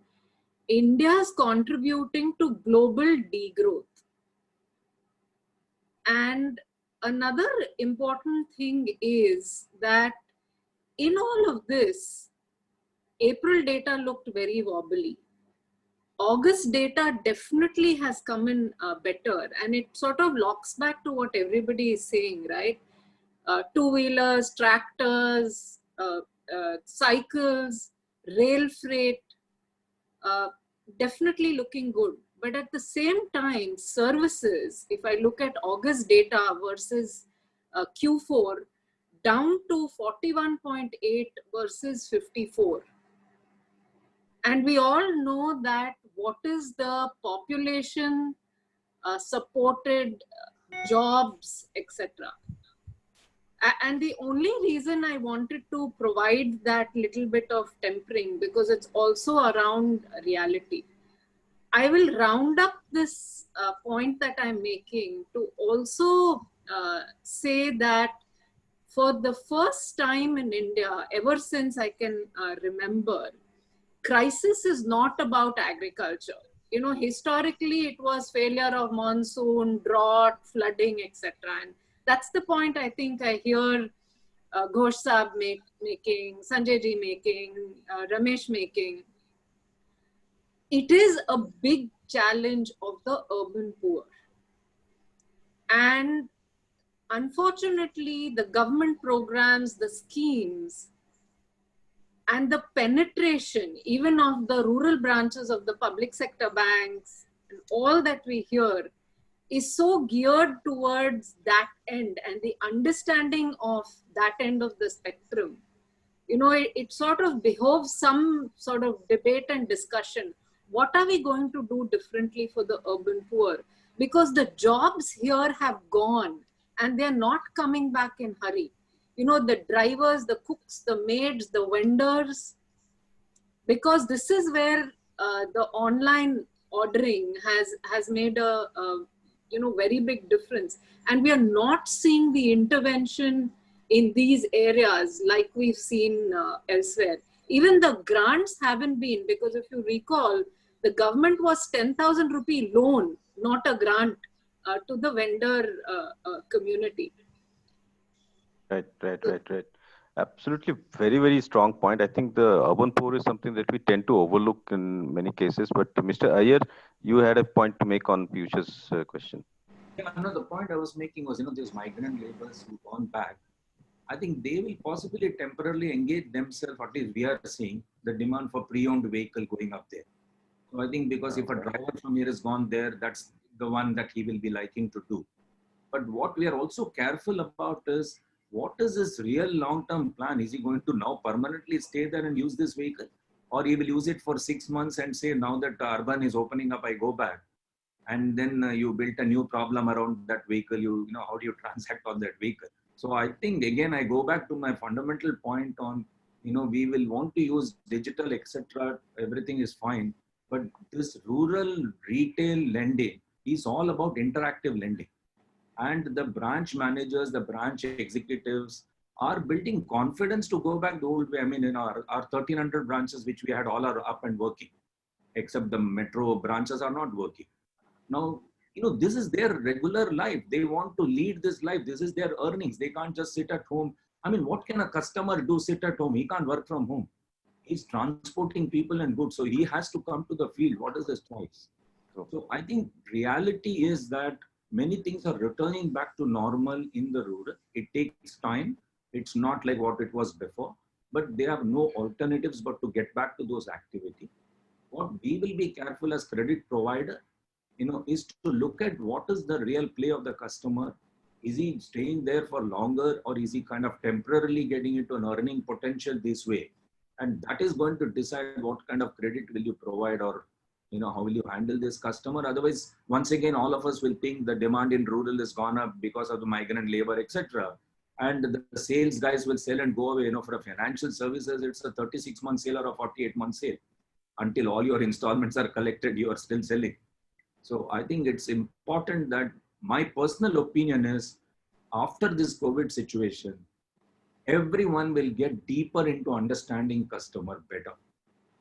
India is contributing to global degrowth. And another important thing is that in all of this, April data looked very wobbly. August data definitely has come in better, and it sort of locks back to what everybody is saying, right? Two-wheelers, tractors, cycles, rail freight, definitely looking good. But at the same time, services, if I look at August data versus Q4, down to 41.8 versus 54. And we all know that what is the population supported jobs, etc. And the only reason I wanted to provide that little bit of tempering, because it's also around reality. I will round up this point that I'm making to also say that for the first time in India, ever since I can remember, crisis is not about agriculture. You know, historically it was failure of monsoon, drought, flooding, etc. And that's the point I think I hear Ghosh Saab making, Sanjay ji making, Ramesh making. It is a big challenge of the urban poor. And unfortunately, the government programs, the schemes, and the penetration even of the rural branches of the public sector banks and all that we hear is so geared towards that end and the understanding of that end of the spectrum. You know, it sort of behoves some sort of debate and discussion. What are we going to do differently for the urban poor? Because the jobs here have gone and they're not coming back in hurry. You know, the drivers, the cooks, the maids, the vendors, because this is where the online ordering has made a you know, very big difference. And we are not seeing the intervention in these areas like we've seen elsewhere. Even the grants haven't been, because if you recall, the government was 10,000 rupee loan, not a grant to the vendor community. Right. Absolutely, very strong point. I think the urban poor is something that we tend to overlook in many cases. But Mr. Iyer, you had a point to make on Piyush's question. Yeah, no, the point I was making was, these migrant laborers who've gone back, I think they will possibly temporarily engage themselves, at least we are seeing the demand for pre-owned vehicle going up there. So I think because if a driver from here is gone there, that's the one that he will be liking to do. But what we are also careful about is, what is his real long-term plan? Is he going to now permanently stay there and use this vehicle? Or he will use it for 6 months and say, now that urban is opening up, I go back. And then you built a new problem around that vehicle. You know, how do you transact on that vehicle? So I think, again, I go back to my fundamental point on, we will want to use digital, etc. Everything is fine. But this rural retail lending is all about interactive lending. And the branch managers, the branch executives are building confidence to go back the old way. I mean, in our 1,300 branches, which we had, all are up and working, except the metro branches are not working. Now, this is their regular life. They want to lead this life. This is their earnings. They can't just sit at home. I mean, what can a customer do, sit at home? He can't work from home. He's transporting people and goods. So he has to come to the field. What is his choice? So I think reality is that many things are returning back to normal in the rural. It takes time. It's not like what it was before, but they have no alternatives but to get back to those activities. What we will be careful as credit provider, is to look at what is the real play of the customer. Is he staying there for longer, or is he kind of temporarily getting into an earning potential this way? And that is going to decide what kind of credit will you provide, or how will you handle this customer? Otherwise, once again, all of us will think the demand in rural has gone up because of the migrant labor, etc. And the sales guys will sell and go away. For financial services, it's a 36-month sale or a 48-month sale. Until all your installments are collected, you are still selling. So I think it's important that my personal opinion is, after this COVID situation, everyone will get deeper into understanding customer better.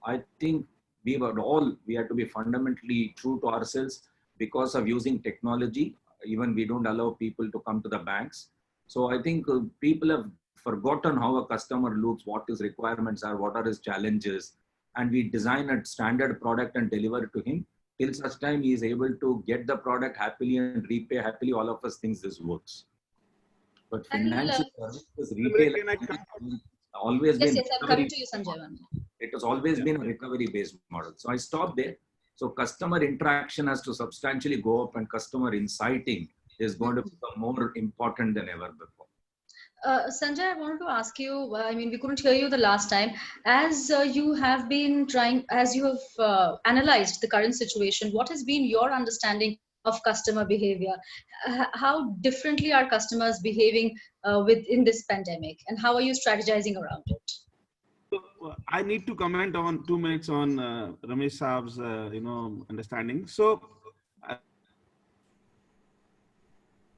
I think we had to be fundamentally true to ourselves because of using technology. Even we don't allow people to come to the banks. So I think people have forgotten how a customer looks, what his requirements are, what are his challenges. And we design a standard product and deliver it to him. Till such time he is able to get the product happily and repay happily. All of us think this works. But financial services, retail, always been. Yes, I'm coming to you, Sanjay. It has always been a recovery-based model. So I stopped there. So customer interaction has to substantially go up, and customer inciting is going to become more important than ever before. Sanjay, I wanted to ask you, I mean, we couldn't hear you the last time. As you have been as you have analyzed the current situation, what has been your understanding of customer behavior? How differently are customers behaving within this pandemic, and how are you strategizing around it? So, I need to comment on 2 minutes on Ramesh Saab's, understanding. So,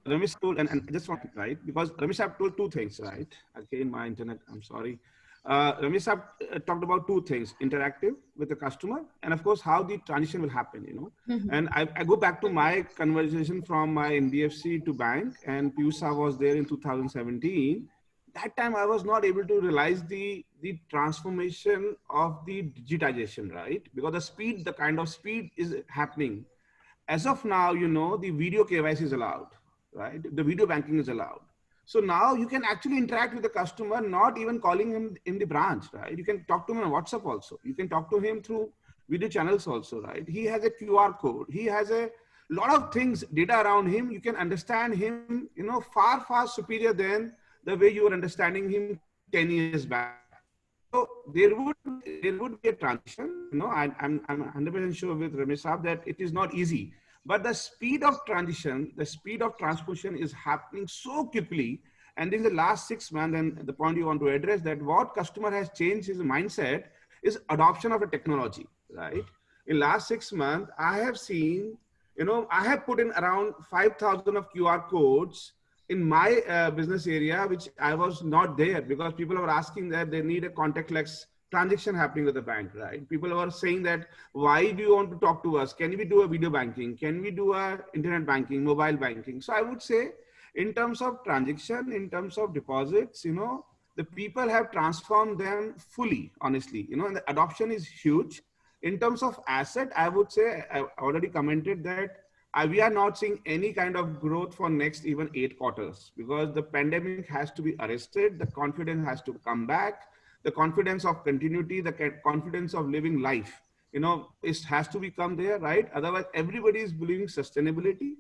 Ramesh told, and just want right, because Ramesh Saab told 2 things, right? Again, my internet, I'm sorry. Ramesh talked about two things: interactive with the customer, and of course how the transition will happen. And I go back to my conversation from my NBFC to bank, and Piyush was there in 2017. That time I was not able to realize the transformation of the digitization, right? Because the kind of speed is happening. As of now, the video KYC is allowed, right? The video banking is allowed. So now you can actually interact with the customer, not even calling him in the branch, right? You can talk to him on WhatsApp also. You can talk to him through video channels also, right? He has a QR code. He has a lot of things, data around him. You can understand him, far, far superior than the way you were understanding him 10 years back. So there would be a transition. I'm 100% sure with Ramesh Saab that it is not easy. But the speed of transition, the speed of transposition is happening so quickly. And in the last 6 months, and the point you want to address, that what customer has changed his mindset is adoption of a technology, right? In last 6 months, I have seen, I have put in around 5,000 of QR codes in my business area, which I was not there, because people were asking that they need a contactless transaction happening with the bank, right? People were saying that, why do you want to talk to us? Can we do a video banking? Can we do a internet banking, mobile banking? So I would say in terms of transaction, in terms of deposits, the people have transformed them fully, honestly, and the adoption is huge. In terms of asset, I would say, I already commented that we are not seeing any kind of growth for next even 8 quarters, because the pandemic has to be arrested. The confidence has to come back. The confidence of continuity, the confidence of living life, it has to become there, right? Otherwise, everybody is believing sustainability.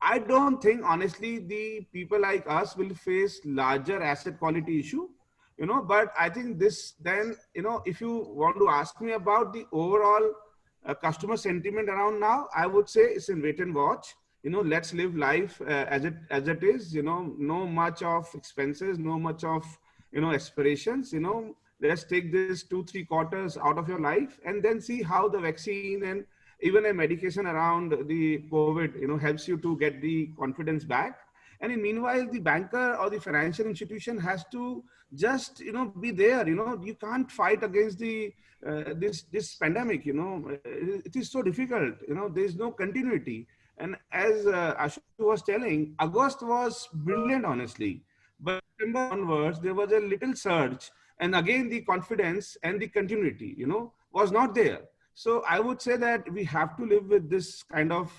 I don't think, honestly, the people like us will face larger asset quality issue, but I think this then, if you want to ask me about the overall customer sentiment around now, I would say it's in wait and watch. Let's live life as it is, no much of expenses, no much of, aspirations, let's take this 2-3 quarters out of your life and then see how the vaccine and even a medication around the COVID, helps you to get the confidence back. And in meanwhile, the banker or the financial institution has to just, be there. You can't fight against the this pandemic. It is so difficult. There is no continuity. And as Ashu was telling, August was brilliant, honestly. But September onwards, there was a little surge. And again, the confidence and the continuity, was not there. So I would say that we have to live with this kind of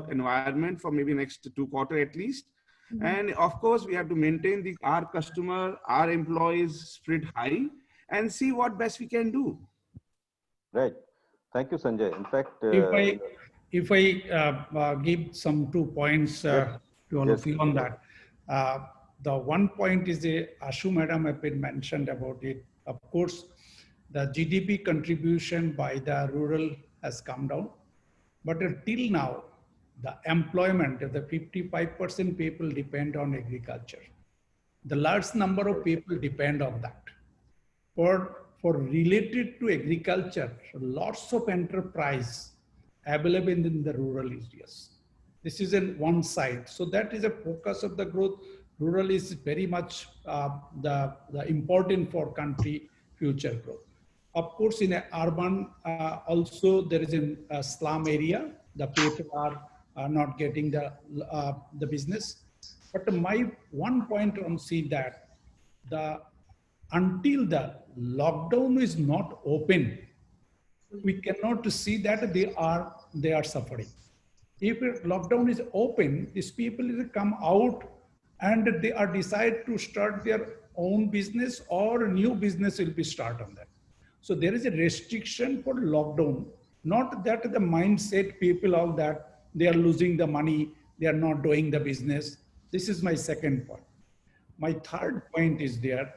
environment for maybe next 2 quarters at least. Mm-hmm. And of course, we have to maintain our customer, our employees' spirit high and see what best we can do. Right. Thank you, Sanjay. In fact, if I give some 2 points to all of you on that. The one point is Ashu Madam have been mentioned about it. Of course, the GDP contribution by the rural has come down, but till now, the employment of the 55% people depend on agriculture. The large number of people depend on that. For related to agriculture, lots of enterprise available in the rural areas. This is in one side. So that is a focus of the growth. Rural is very much the important for country future growth. Of course, in urban also there is a slum area. The people are not getting the business. But my one point on see that until the lockdown is not open, we cannot see that they are suffering. If lockdown is open, these people will come out and they are decide to start their own business or new business will be start on that. So there is a restriction for lockdown, not that the mindset people all that they are losing the money, they are not doing the business. This is my second point. My third point is there.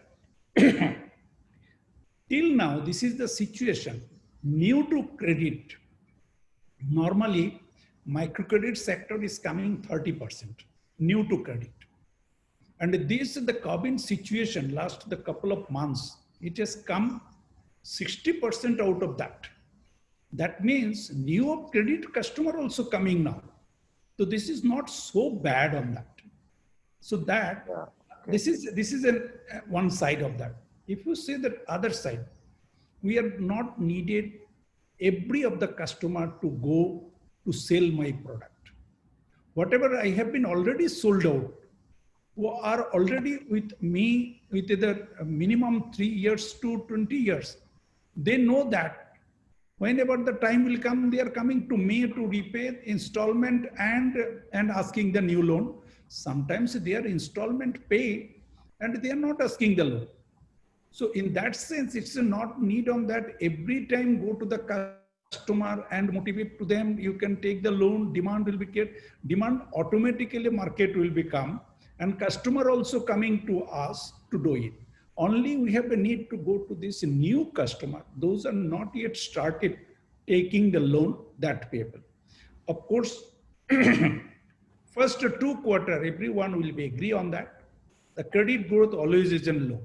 Till now, this is the situation. New to credit, normally microcredit sector is coming 30%, new to credit. And this is the COVID situation, last the couple of months, it has come 60% out of that. That means new of credit customer also coming now. So this is not so bad on that. So that, this is one side of that. If you see the other side, we are not needed every of the customer to go to sell my product. Whatever I have been already sold out, who are already with me with either minimum 3 years to 20 years, they know that whenever the time will come, they are coming to me to repay installment and asking the new loan. Sometimes they are installment pay and they are not asking the loan. So in that sense, it's not need on that every time go to the customer and motivate to them, you can take the loan, demand will be get, demand automatically market will become, and customer also coming to us to do it. Only we have a need to go to this new customer. Those are not yet started taking the loan, that people. Of course, first 2 quarters, everyone will be agree on that. The credit growth always is in low,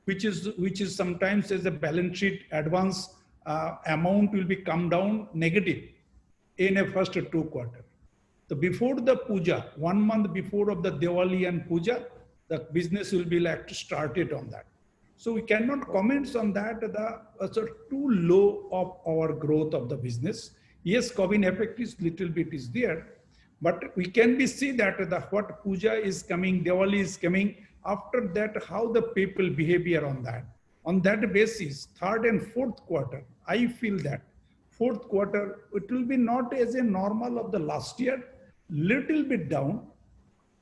which is sometimes as a balance sheet advance amount will be come down negative in a first 2 quarters. So before the puja, 1 month before of the Diwali and puja, the business will be like to start it on that. So we cannot comment on that, the too low of our growth of the business. Yes, COVID effect is little bit is there, but we can be see that the what puja is coming, Diwali is coming, after that, how the people behavior on that. On that basis, 3rd and 4th quarter, I feel that 4th quarter, it will be not as a normal of the last year, little bit down,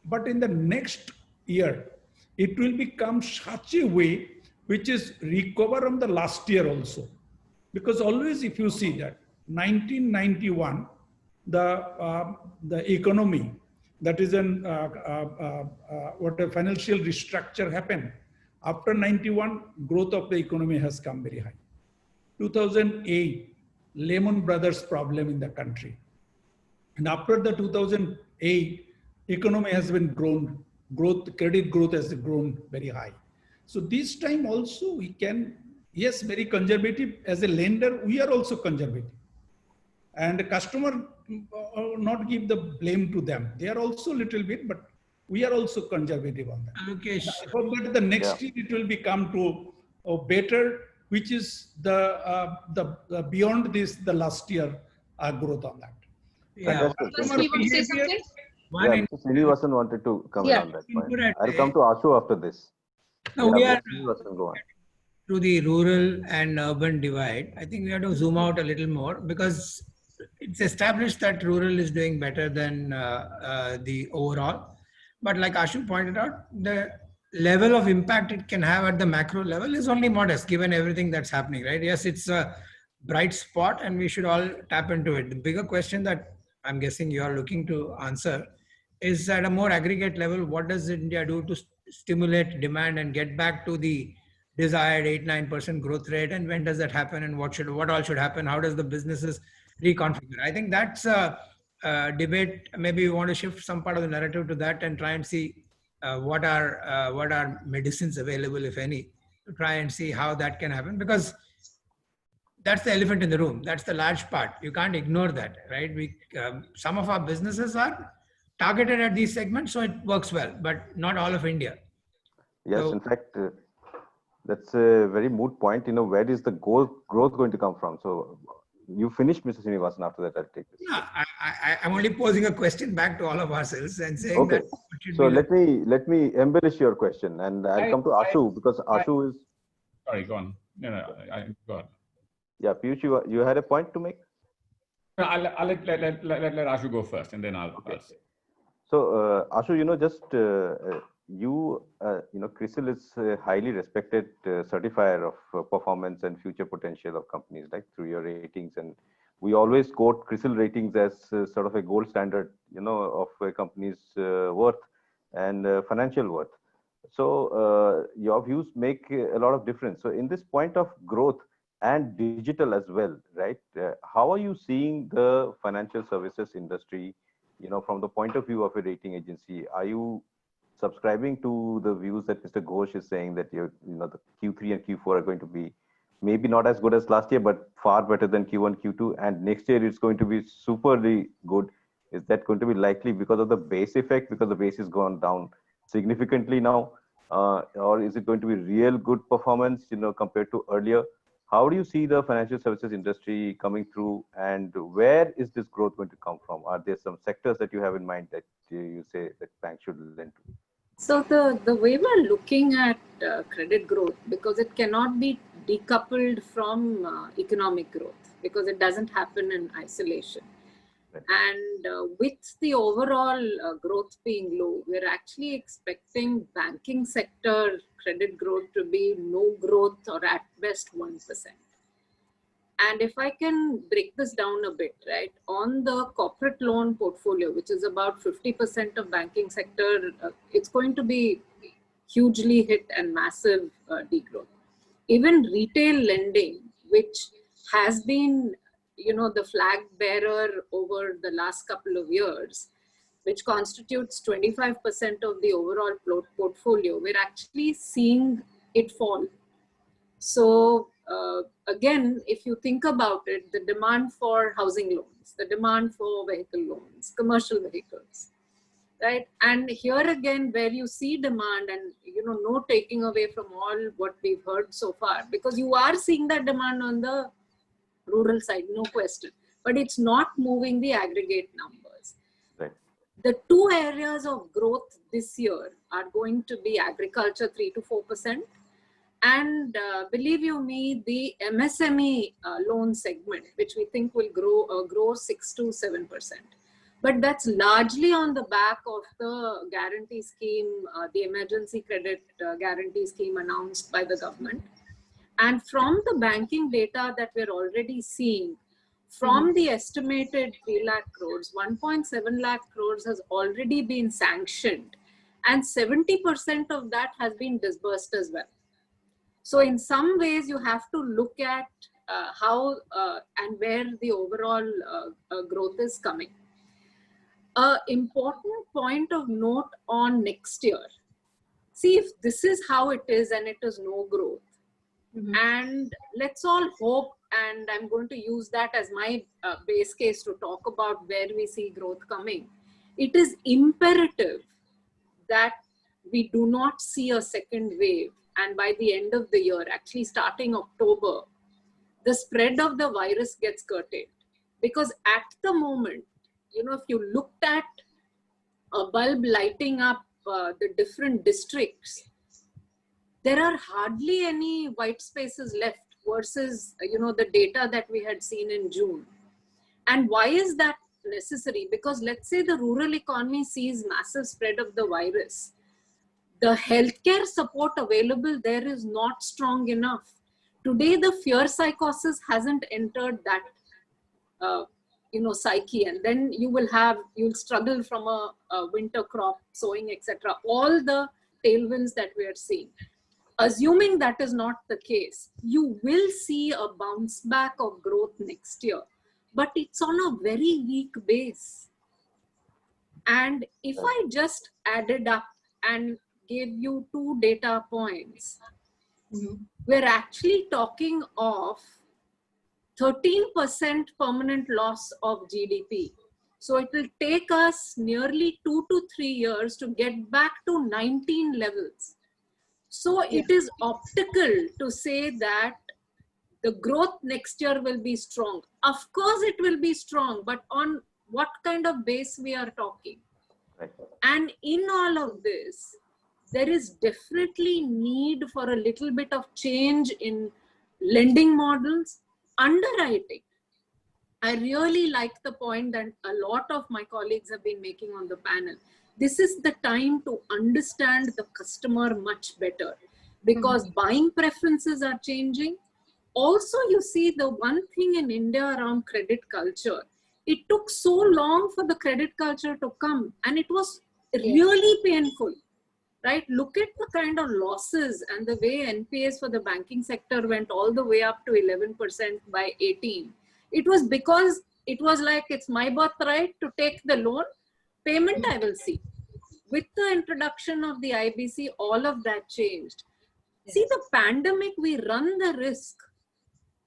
but in the next year, it will become such a way which is recover from the last year also. Because always if you see that 1991, the economy, that is what a financial restructure happened. After 91, growth of the economy has come very high. 2008, Lehman Brothers problem in the country. And after the 2008, economy has been grown, credit growth has grown very high. So this time also we can, yes, very conservative. As a lender, we are also conservative. And the customer not give the blame to them. They are also a little bit, but we are also conservative on that. Lokesh, I hope that the next year it will become to better, which is the beyond this, the last year growth on that. yeah. First, you want to say something? Yeah, Mr. Srinivasan wanted to comment on that point. I'll come to Ashu after this. No, we are Go on. through the rural and urban divide. I think we have to zoom out a little more because it's established that rural is doing better than the overall. But like Ashu pointed out, the level of impact it can have at the macro level is only modest given everything that's happening, right? Yes, it's a bright spot and we should all tap into it. The bigger question that I'm guessing you are looking to answer is at a more aggregate level, what does India do to stimulate demand and get back to the desired 8-9% growth rate? And when does that happen? And what all should happen? How does the businesses reconfigure? I think that's a debate. Maybe we want to shift some part of the narrative to that and try and see what are medicines available, if any, to try and see how that can happen, because that's the elephant in the room. That's the large part. You can't ignore that, right? Some of our businesses are targeted at these segments, so it works well, but not all of India. Yes, so, in fact, that's a very moot point. Where is the growth going to come from? So you finish, Mr. Srinivasan. After that, I'll take this. Yeah, I'm only posing a question back to all of ourselves and saying okay. that. So let me embellish your question, and I'll come to Ashu because Ashu is. Sorry, go on. No, go on. Yeah, Piyush, you had a point to make? No, I'll let Ashu go first, and then I'll say. So, Ashu, just CRISIL is a highly respected certifier of performance and future potential of companies, like through your ratings, and we always quote CRISIL ratings as sort of a gold standard, of a company's worth and financial worth. So, your views make a lot of difference. So, in this point of growth and digital as well, right? How are you seeing the financial services industry, from the point of view of a rating agency? Are you subscribing to the views that Mr. Ghosh is saying that the Q3 and Q4 are going to be maybe not as good as last year, but far better than Q1, Q2, and next year it's going to be superly good? Is that going to be likely because of the base effect, because the base has gone down significantly now? or is it going to be real good performance, compared to earlier? How do you see the financial services industry coming through, and where is this growth going to come from? Are there some sectors that you have in mind that you say that banks should lend to? So the way we're looking at credit growth, because it cannot be decoupled from economic growth, because it doesn't happen in isolation. Right. And with the overall growth being low, we're actually expecting banking sector credit growth to be no growth or at best 1%. And if I can break this down a bit, right, on the corporate loan portfolio, which is about 50% of banking sector, it's going to be hugely hit and massive degrowth. Even retail lending, which has been, the flag bearer over the last couple of years, which constitutes 25% of the overall portfolio, we're actually seeing it fall. So again, if you think about it, the demand for housing loans, the demand for vehicle loans, commercial vehicles, right? And here again, where you see demand and, no taking away from all what we've heard so far, because you are seeing that demand on the rural side, no question, but it's not moving the aggregate numbers. Right. The two areas of growth this year are going to be agriculture, 3 to 4%. And believe you me, the MSME loan segment, which we think will grow 6 to 7%. But that's largely on the back of the guarantee scheme, the emergency credit guarantee scheme announced by the government. And from the banking data that we're already seeing, from the estimated 3 lakh crores, 1.7 lakh crores has already been sanctioned, and 70% of that has been disbursed as well. So in some ways, you have to look at how and where the overall growth is coming. An important point of note on next year. See, if this is how it is and it is no growth, and let's all hope, and I'm going to use that as my base case to talk about where we see growth coming. It is imperative that we do not see a second wave. And by the end of the year, actually starting October, the spread of the virus gets curtailed. Because at the moment, if you looked at a bulb lighting up the different districts, there are hardly any white spaces left versus, the data that we had seen in June. And why is that necessary? Because let's say the rural economy sees massive spread of the virus. The healthcare support available there is not strong enough. Today, the fear psychosis hasn't entered that, psyche, and then you'll struggle from a winter crop, sowing, etc. All the tailwinds that we are seeing. Assuming that is not the case, you will see a bounce back of growth next year, but it's on a very weak base. And if I just added up and gave you 2 data points, we're actually talking of 13% permanent loss of GDP. So it will take us nearly 2 to 3 years to get back to 19 levels. So it is optical to say that the growth next year will be strong. Of course it will be strong, but on what kind of base we are talking? Right. And in all of this, there is definitely need for a little bit of change in lending models, underwriting. I really like the point that a lot of my colleagues have been making on the panel. This is the time to understand the customer much better, because buying preferences are changing. Also, you see the one thing in India around credit culture, it took so long for the credit culture to come, and it was really painful. Right? Look at the kind of losses and the way NPAs for the banking sector went all the way up to 11% by 18. It was because it was like, it's my birthright to take the loan, payment I will see. With the introduction of the IBC, all of that changed. See, the pandemic, we run the risk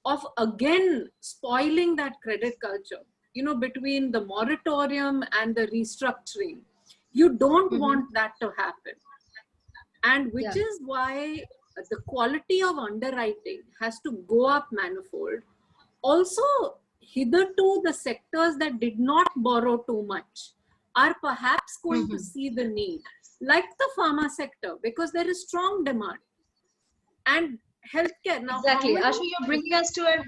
of again spoiling that credit culture, between the moratorium and the restructuring. You don't want that to happen. And which Yeah. is why the quality of underwriting has to go up manifold. Also, hitherto, the sectors that did not borrow too much are perhaps going to see the need, like the pharma sector, because there is strong demand. And healthcare. Now, Exactly. how Ashu, you're bringing us to a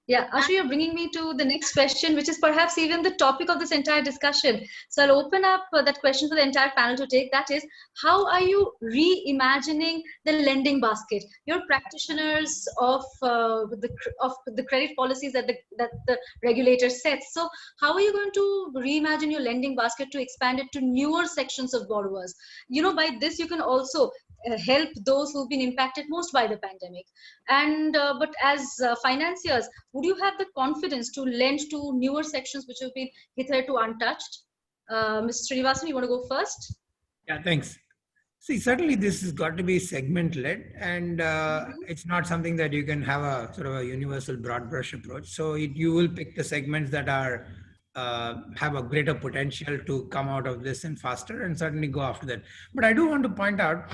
Yeah, Ashu, you're bringing me to the next question, which is perhaps even the topic of this entire discussion. So I'll open up that question for the entire panel to take. That is, how are you reimagining the lending basket? You're practitioners of the credit policies that the regulator sets. So how are you going to reimagine your lending basket to expand it to newer sections of borrowers? You know, by this you can also help those who've been impacted most by the pandemic. And but as financiers, would you have the confidence to lend to newer sections which have been hitherto untouched? Mr. Srinivasan, you want to go first? Yeah, thanks. See, certainly this has got to be segment led, and it's not something that you can have a sort of a universal broad brush approach. So you will pick the segments that are have a greater potential to come out of this and faster, and certainly go after that. But I do want to point out,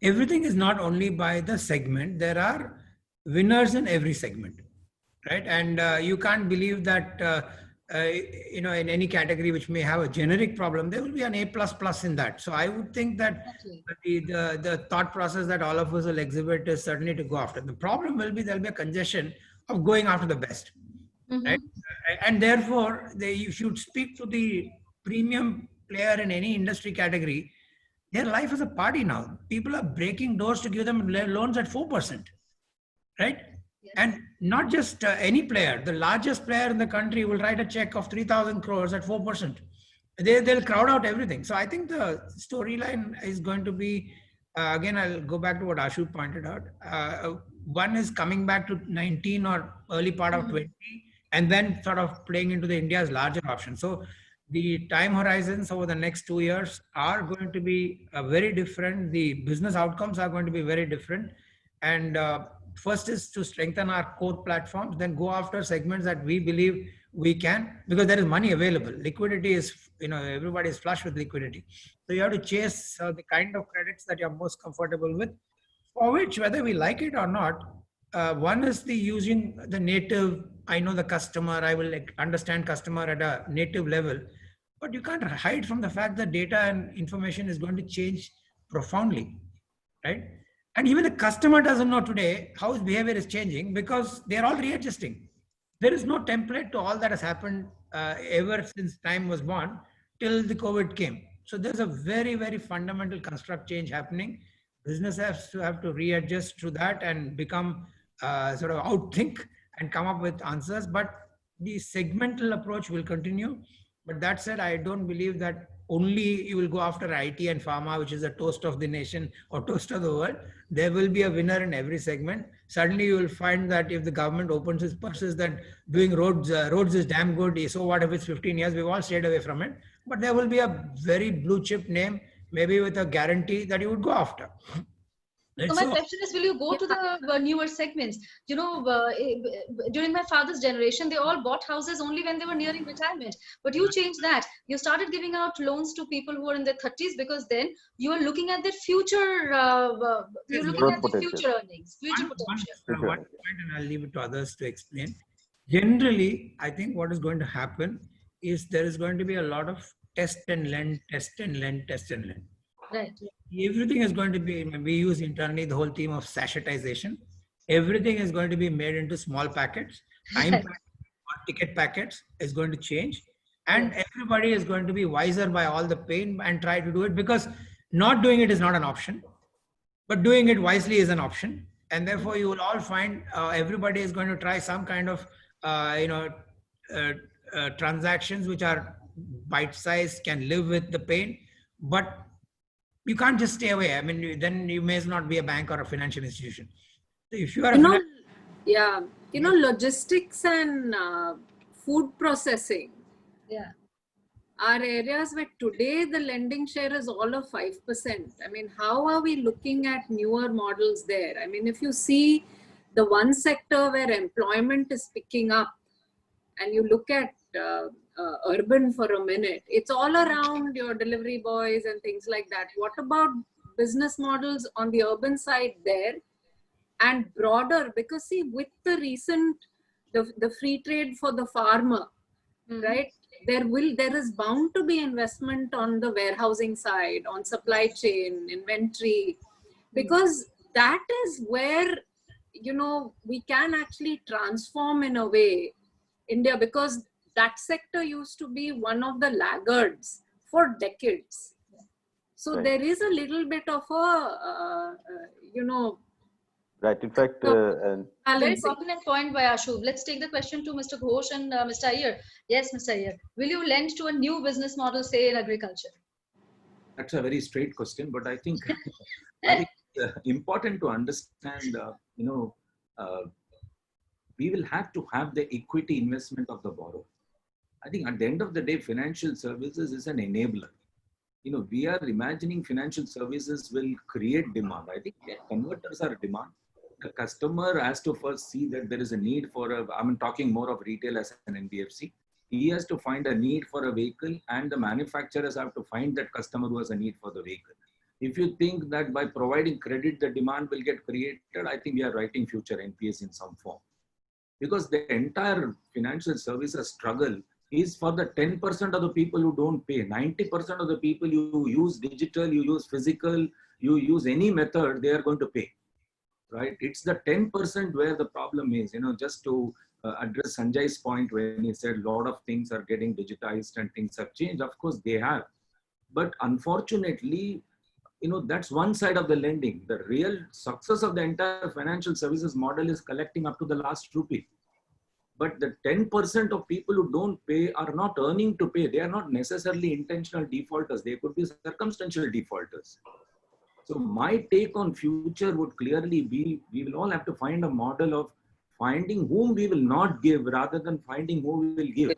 everything is not only by the segment. There are winners in every segment, right? And you can't believe that in any category which may have a generic problem, there will be an A++ in that. So I would think that the thought process that all of us will exhibit is certainly to go after. The problem will be there'll be a congestion of going after the best, right? And therefore, you should speak to the premium player in any industry category. Their life is a party now. People are breaking doors to give them loans at 4%, right? Yes. And not just any player. The largest player in the country will write a check of 3,000 crores at 4%. They'll crowd out everything. So I think the storyline is going to be, again, I'll go back to what Ashu pointed out. One is coming back to 19 or early part of 20, and then sort of playing into the India's larger option. So the time horizons over the next 2 years are going to be very different. The business outcomes are going to be very different. And first is to strengthen our core platforms, then go after segments that we believe we can, because there is money available. Liquidity is, everybody is flush with liquidity. So you have to chase the kind of credits that you're most comfortable with, for which, whether we like it or not, one is the using the native, I know the customer, I will understand customer at a native level, but you can't hide from the fact that data and information is going to change profoundly, right? And even the customer doesn't know today how his behavior is changing, because they're all readjusting. There is no template to all that has happened ever since time was born till the COVID came. So there's a very, very fundamental construct change happening. Business has to have to readjust to that and become sort of outthink and come up with answers. But the segmental approach will continue. But that said, I don't believe that only you will go after IT and pharma, which is the toast of the nation or toast of the world. There will be a winner in every segment. Suddenly you will find that if the government opens its purses that doing roads is damn good, so what if it's 15 years, we've all stayed away from it. But there will be a very blue chip name, maybe with a guarantee that you would go after. So my question is, will you go to the newer segments? During my father's generation, they all bought houses only when they were nearing retirement. But you changed that. You started giving out loans to people who are in their 30s, because then you are looking at their future, you're looking at the future earnings, future potential. One point, and I'll leave it to others to explain. Generally, I think what is going to happen is there is going to be a lot of test and lend, test and lend, test and lend. Right. Everything is going to be, we use internally the whole theme of sachetization. Everything is going to be made into small packets. Time packets or ticket packets is going to change. And everybody is going to be wiser by all the pain and try to do it, because not doing it is not an option, but doing it wisely is an option. And therefore you will all find everybody is going to try some kind of, transactions which are bite-sized, can live with the pain, but you can't just stay away. I mean, then you may not be a bank or a financial institution. So if you are logistics and food processing are areas where today the lending share is all of 5%. I mean, how are we looking at newer models there? I mean, if you see the one sector where employment is picking up, and you look at urban for a minute. It's all around your delivery boys and things like that. What about business models on the urban side there and broader? Because see, with the recent, the free trade for the farmer, right? There is bound to be investment on the warehousing side, on supply chain, inventory, because that is where, you know, we can actually transform in a way India, because that sector used to be one of the laggards for decades. So Right. there is a little bit of a, you know, Right. In fact, Very balancing. pertinent point by Ashu. Let's take the question to Mr. Ghosh and Mr. Iyer. Yes, Mr. Iyer. Will you lend to a new business model, say in agriculture? That's a very straight question, but I think it's important to understand, we will have to have the equity investment of the borrower. I think at the end of the day, financial services is an enabler. You know, we are imagining financial services will create demand. I think converters are demand. The customer has to first see that there is a need for I'm talking more of retail as an NBFC. He has to find a need for a vehicle, and the manufacturers have to find that customer who has a need for the vehicle. If you think that by providing credit, the demand will get created, I think we are writing future NPS in some form. Because the entire financial services struggle is for the 10% of the people who don't pay. 90% of the people, you use digital, you use physical, you use any method, they are going to pay, right? It's the 10% where the problem is, you know, just to address Sanjay's point when he said a lot of things are getting digitized and things have changed. Of course they have, but unfortunately, you know, that's one side of the lending. The real success of the entire financial services model is collecting up to the last rupee. But the 10% of people who don't pay are not earning to pay. They are not necessarily intentional defaulters. They could be circumstantial defaulters. So my take on future would clearly be, we will all have to find a model of finding whom we will not give rather than finding who we will give.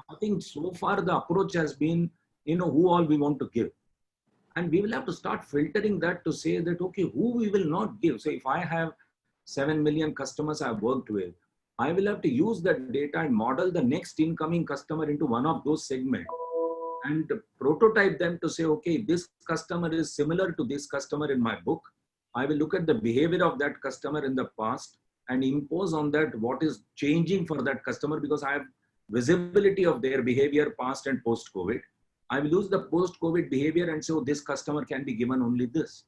I think so far the approach has been, you know, who all we want to give. And we will have to start filtering that to say that, okay, who we will not give. So if I have 7 million customers I've worked with, I will have to use that data and model the next incoming customer into one of those segments and prototype them to say, okay, this customer is similar to this customer in my book. I will look at the behavior of that customer in the past and impose on that what is changing for that customer, because I have visibility of their behavior past and post-COVID. I will use the post-COVID behavior and say, oh, this customer can be given only this.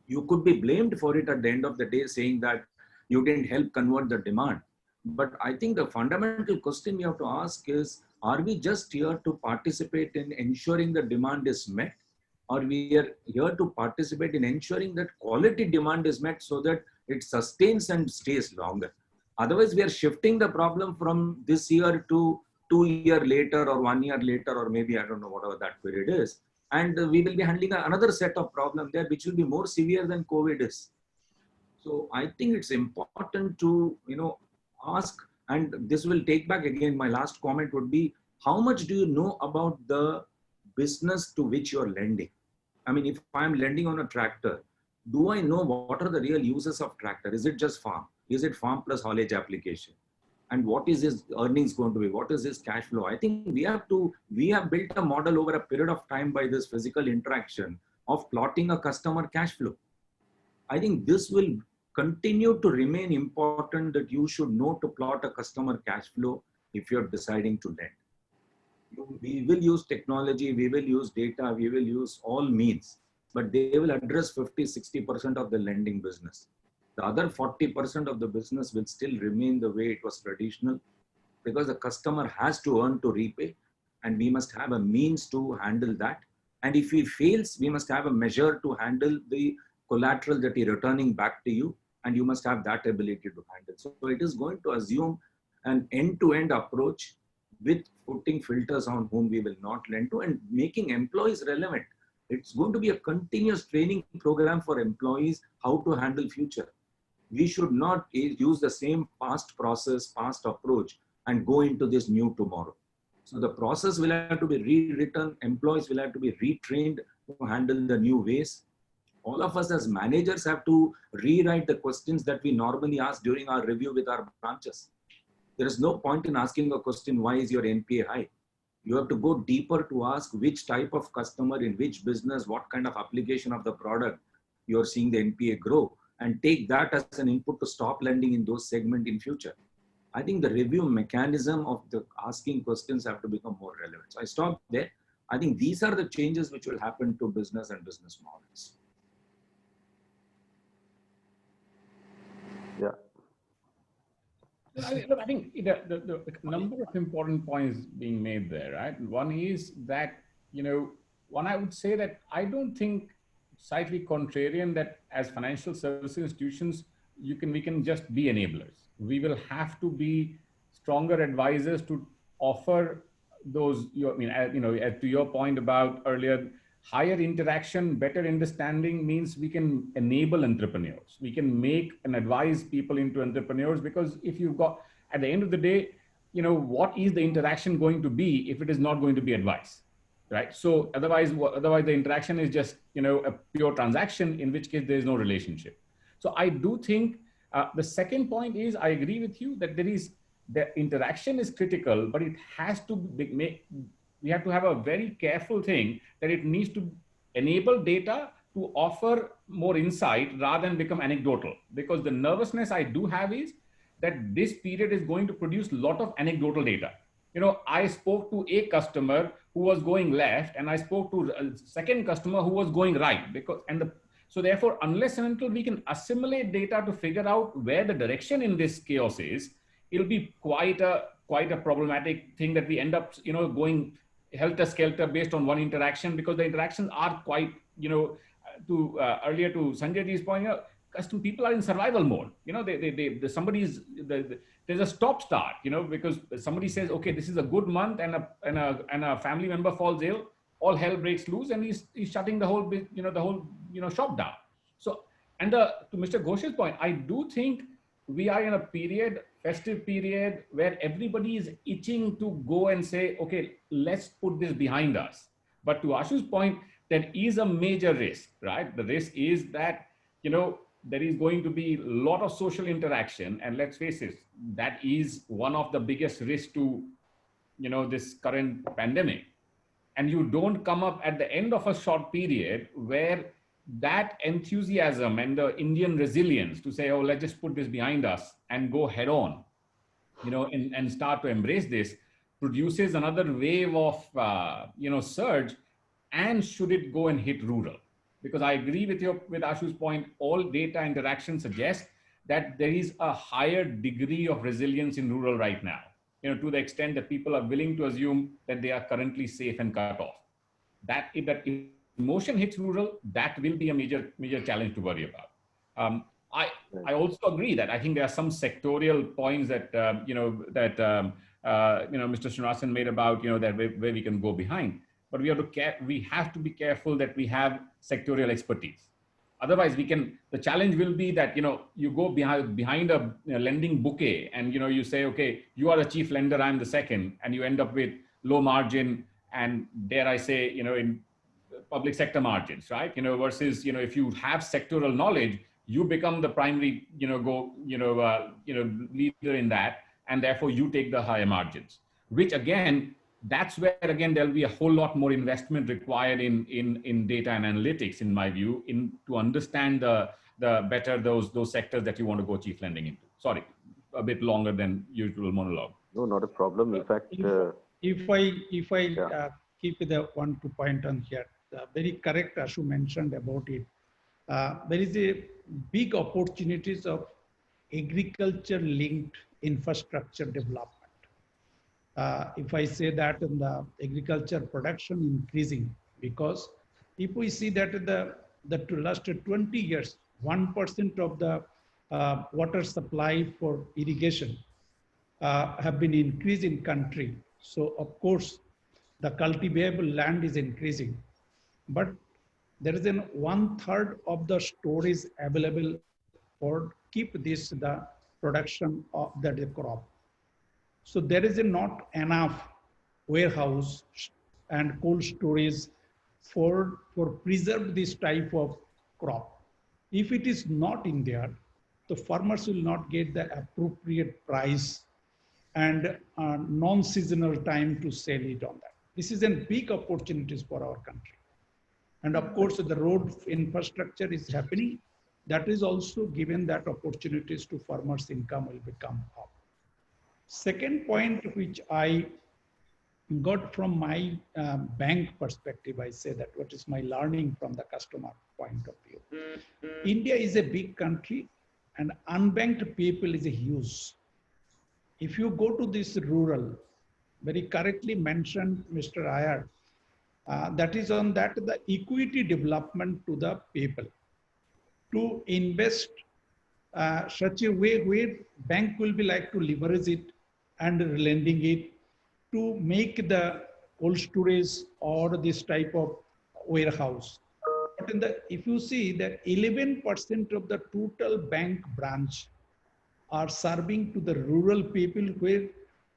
You could be blamed for it at the end of the day, saying that you didn't help convert the demand. But I think the fundamental question we have to ask is, are we just here to participate in ensuring the demand is met? Or we are here to participate in ensuring that quality demand is met so that it sustains and stays longer? Otherwise, we are shifting the problem from this year to 2 years later or 1 year later, or maybe, I don't know, whatever that period is. And we will be handling another set of problems there, which will be more severe than COVID is. So I think it's important to, you know, ask, and this will take back again, my last comment would be, how much do you know about the business to which you're lending? I mean, if I'm lending on a tractor, do I know what are the real uses of tractor? Is it just farm? Is it farm plus haulage application? And what is his earnings going to be? What is his cash flow? I think we have built a model over a period of time by this physical interaction of plotting a customer cash flow. I think this will continue to remain important, that you should know to plot a customer cash flow if you're deciding to lend. We will use technology, we will use data, we will use all means, but they will address 50-60% of the lending business. The other 40% of the business will still remain the way it was traditional, because the customer has to earn to repay, and we must have a means to handle that. And if he fails, we must have a measure to handle the collateral that he's returning back to you, and you must have that ability to handle. So it is going to assume an end-to-end approach with putting filters on whom we will not lend to and making employees relevant. It's going to be a continuous training program for employees how to handle future. We should not use the same past process, past approach and go into this new tomorrow. So the process will have to be rewritten. Employees will have to be retrained to handle the new ways. All of us as managers have to rewrite the questions that we normally ask during our review with our branches. There is no point in asking a question, why is your NPA high? You have to go deeper to ask which type of customer in which business, what kind of application of the product you're seeing the NPA grow, and take that as an input to stop lending in those segments in future. I think the review mechanism of the asking questions have to become more relevant. So I stop there. I think these are the changes which will happen to business and business models. Yeah. I think the number of important points being made there, right? One is that, one, I would say that I don't think, slightly contrarian, that as financial services institutions, we can just be enablers. We will have to be stronger advisors to offer those, to your point about earlier, higher interaction, better understanding means we can enable entrepreneurs. We can make and advise people into entrepreneurs, because if you've got, at the end of the day, what is the interaction going to be if it is not going to be advice, right? So otherwise the interaction is just, a pure transaction, in which case there is no relationship. So I do think the second point is, I agree with you that the interaction is critical, but it has to we have to have a very careful thing that it needs to enable data to offer more insight rather than become anecdotal. Because the nervousness I do have is that this period is going to produce a lot of anecdotal data. I spoke to a customer who was going left, and I spoke to a second customer who was going right. So therefore, unless and until we can assimilate data to figure out where the direction in this chaos is, it'll be quite a problematic thing that we end up, going helter-skelter based on one interaction, because the interactions are quite, earlier to Sanjay Ji's point, people are in survival mode. There's a stop-start, because somebody says, okay, this is a good month, and a family member falls ill, all hell breaks loose, and he's shutting the whole, shop down. So, and to Mr. Ghosh's point, I do think we are in a festive period, where everybody is itching to go and say, okay, let's put this behind us. But to Ashu's point, there is a major risk, right? The risk is that, there is going to be a lot of social interaction, and let's face it, that is one of the biggest risks to, this current pandemic. And you don't come up at the end of a short period where that enthusiasm and the Indian resilience to say, oh, let's just put this behind us and go head on, and start to embrace this, produces another wave of, surge. And should it go and hit rural? Because I agree with Ashu's point, all data interaction suggests that there is a higher degree of resilience in rural right now, to the extent that people are willing to assume that they are currently safe and cut off. That if that emotion hits rural, that will be a major challenge to worry about. I also agree that I think there are some sectorial points that Mr. Srinivasan made about that where we can go behind. But we have to be careful that we have sectorial expertise. Otherwise, the challenge will be that, you go behind a lending bouquet, and, you say, okay, you are the chief lender, I'm the second, and you end up with low margin, and dare I say, in public sector margins, right? Versus, if you have sectoral knowledge, you become the primary, leader in that, and therefore you take the higher margins, which again, that's where, again, there'll be a whole lot more investment required in data and analytics, in my view, to understand the better those sectors that you want to go chief lending into. Sorry, a bit longer than usual monologue. No, not a problem. In fact, if I keep the 1-2 point on here, very correct, Ashu mentioned about it. There is a big opportunities of agriculture-linked infrastructure development. If I say that in the agriculture production increasing, because if we see that the last 20 years, 1% of the water supply for irrigation have been increased in country. So of course, the cultivable land is increasing, but there is 1/3 of the storage available for keep the production of the crop. So there is not enough warehouse and cold storage for preserve this type of crop. If it is not in there, the farmers will not get the appropriate price and non-seasonal time to sell it on that. This is a big opportunities for our country. And of course, the road infrastructure is happening. That is also given that opportunities to farmers' income will become up. Second point, which I got from my bank perspective, I say that what is my learning from the customer point of view. India is a big country and unbanked people is a huge. If you go to this rural, very correctly mentioned Mr. Iyer, that is on that the equity development to the people to invest such a way where bank will be like to leverage it and lending it to make the cold storage or this type of warehouse. But in the, if you see that 11% of the total bank branch are serving to the rural people where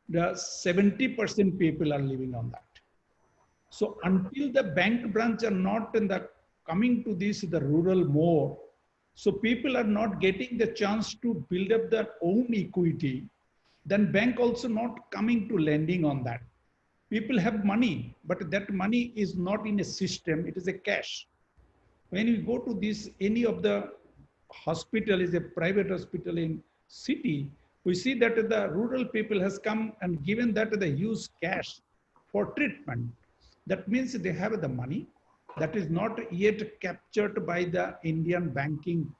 the 70% people are living on that. So until the bank branch are not in the coming to this the rural more, so people are not getting the chance to build up their own equity, then bank also not coming to lending on that. People have money, but that money is not in a system, it is a cash. When you go to this, any of the hospital is a private hospital in city, we see that the rural people has come and given that they use cash for treatment. That means they have the money that is not yet captured by the Indian banking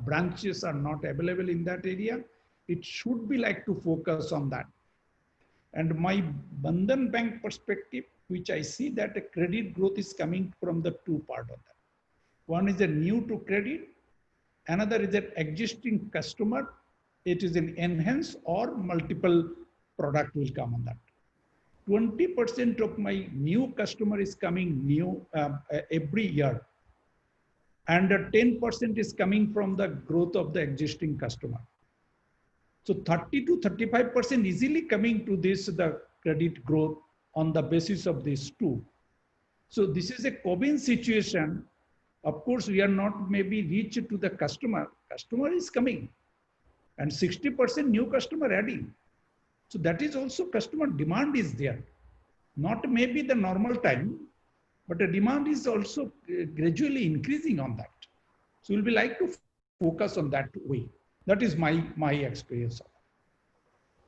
branches are not available in that area. It should be like to focus on that. And my Bandhan Bank perspective, which I see that the credit growth is coming from the two part of that. One is a new to credit, another is an existing customer. It is an enhance or multiple product will come on that. 20% of my new customer is coming new every year. And 10% is coming from the growth of the existing customer. So 30 to 35% easily coming to this, the credit growth on the basis of these two. So this is a COVID situation. Of course, we are not maybe reached to the customer. Customer is coming and 60% new customer adding. So that is also customer demand is there. Not maybe the normal time, but the demand is also gradually increasing on that. So we'll be like to focus on that way. That is my experience.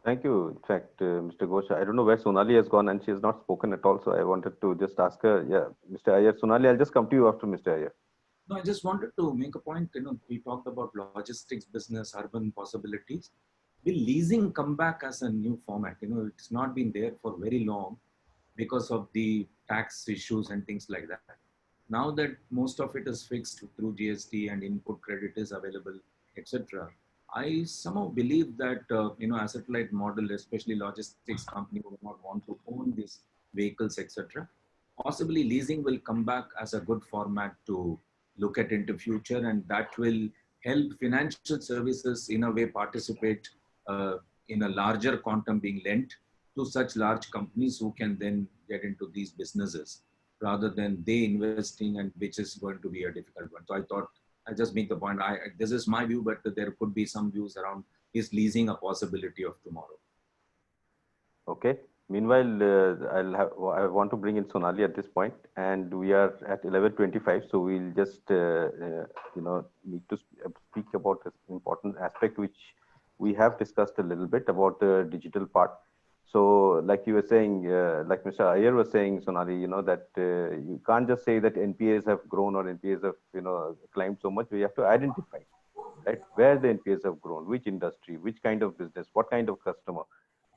Thank you. In fact, Mr. Ghosh, I don't know where Sonali has gone and she has not spoken at all. So I wanted to just ask her, yeah, Mr. Iyer, Sonali, I'll just come to you after Mr. Iyer. No, I just wanted to make a point. We talked about logistics business, urban possibilities. Will leasing come back as a new format? It's not been there for very long because of the tax issues and things like that. Now that most of it is fixed through GST and input credit is available, etc., I somehow believe that asset-light model, especially logistics company, will not want to own these vehicles, etc. Possibly leasing will come back as a good format to look at into future, and that will help financial services in a way participate in a larger quantum being lent to such large companies who can then get into these businesses rather than they investing, and which is going to be a difficult one. So I thought I just make the point. This is my view, but there could be some views around is leasing a possibility of tomorrow. Okay. Meanwhile, I want to bring in Sonali at this point, and we are at 11:25, so we'll just need to speak about this important aspect which we have discussed a little bit about the digital part. So, like you were saying, like Mr. Iyer was saying, Sonali, that you can't just say that NPAs have grown or NPAs have climbed so much. We have to identify, right, where the NPAs have grown, which industry, which kind of business, what kind of customer.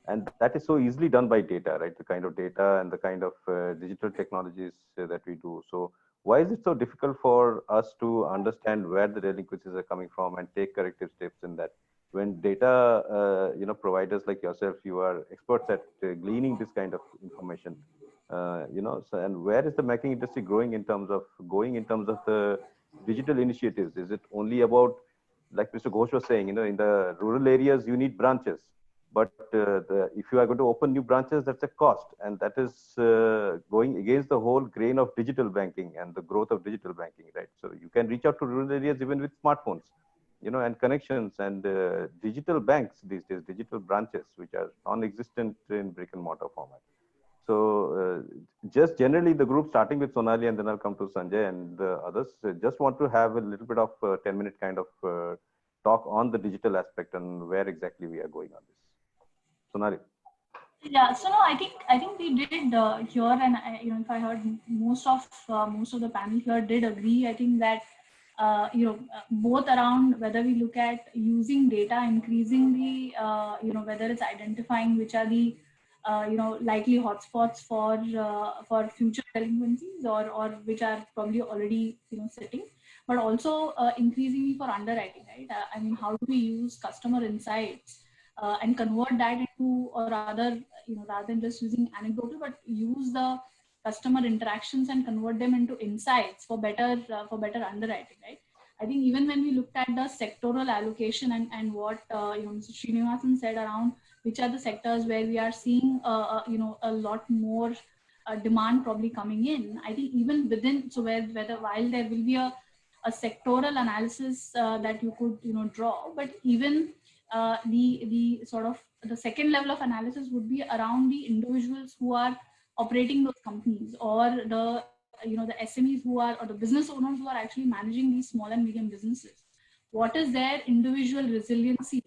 And that is so easily done by data, right? The kind of data and the kind of digital technologies that we do. So why is it so difficult for us to understand where the delinquencies are coming from and take corrective steps in that? When data, providers like yourself, you are experts at gleaning this kind of information, and where is the banking industry going in terms of the digital initiatives? Is it only about, like Mr. Ghosh was saying, in the rural areas, you need branches. But if you are going to open new branches, that's a cost. And that is going against the whole grain of digital banking and the growth of digital banking, right? So you can reach out to rural areas even with smartphones, and connections and digital banks these days, digital branches, which are non-existent in brick and mortar format. So just generally the group, starting with Sonali, and then I'll come to Sanjay and the others, just want to have a little bit of 10-minute kind of talk on the digital aspect and where exactly we are going on this. Sonali. Yeah, so no, I think we did here, and if I heard most of the panel here did agree. I think that both around whether we look at using data increasingly, whether it's identifying which are the likely hotspots for future delinquencies, or which are probably already sitting, but also increasingly for underwriting, right? I mean, how do we use customer insights and convert that into, or rather than just using anecdotal, but use the customer interactions and convert them into insights for better underwriting, right? I think even when we looked at the sectoral allocation and what Mr. Srinivasan said around which are the sectors where we are seeing a lot more demand probably coming in. I think even within, so while there will be a sectoral analysis that you could draw, but even the sort of the second level of analysis would be around the individuals who are operating those companies, or the the SMEs who are, or the business owners who are actually managing these small and medium businesses. What is their individual resiliency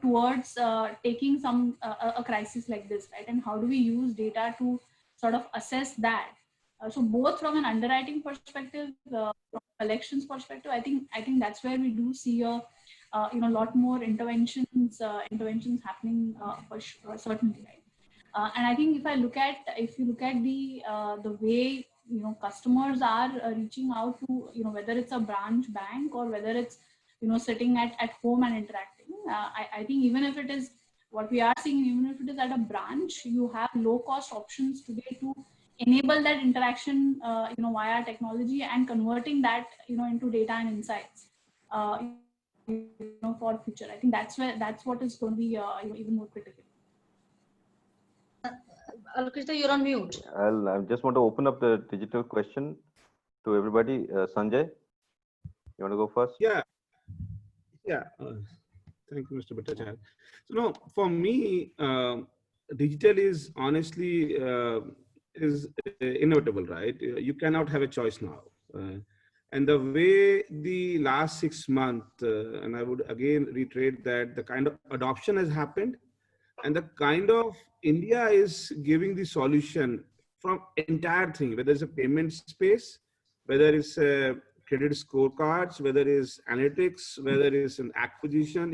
towards taking a crisis like this, right? And how do we use data to sort of assess that? So both from an underwriting perspective, from collections perspective, I think that's where we do see a lot more interventions happening for sure, certainly, right? And I think if you look at the way customers are reaching out to whether it's a branch bank or whether it's sitting at home and interacting, I think even if it is what we are seeing, even if it is at a branch, you have low cost options today to enable that interaction via technology and converting that into data and insights for future. I think that's what is going to be even more critical. Alokishita, you're on mute. I just want to open up the digital question to everybody. Sanjay, you want to go first? Yeah. Thank you, Mr. Bhattacharya. So no, for me, digital is honestly is inevitable, right? You cannot have a choice now. And the way the last 6 months, and I would again reiterate that the kind of adoption has happened, and the kind of India is giving the solution from entire thing, whether it's a payment space, whether it's a credit scorecards, whether it's analytics, whether it's an acquisition,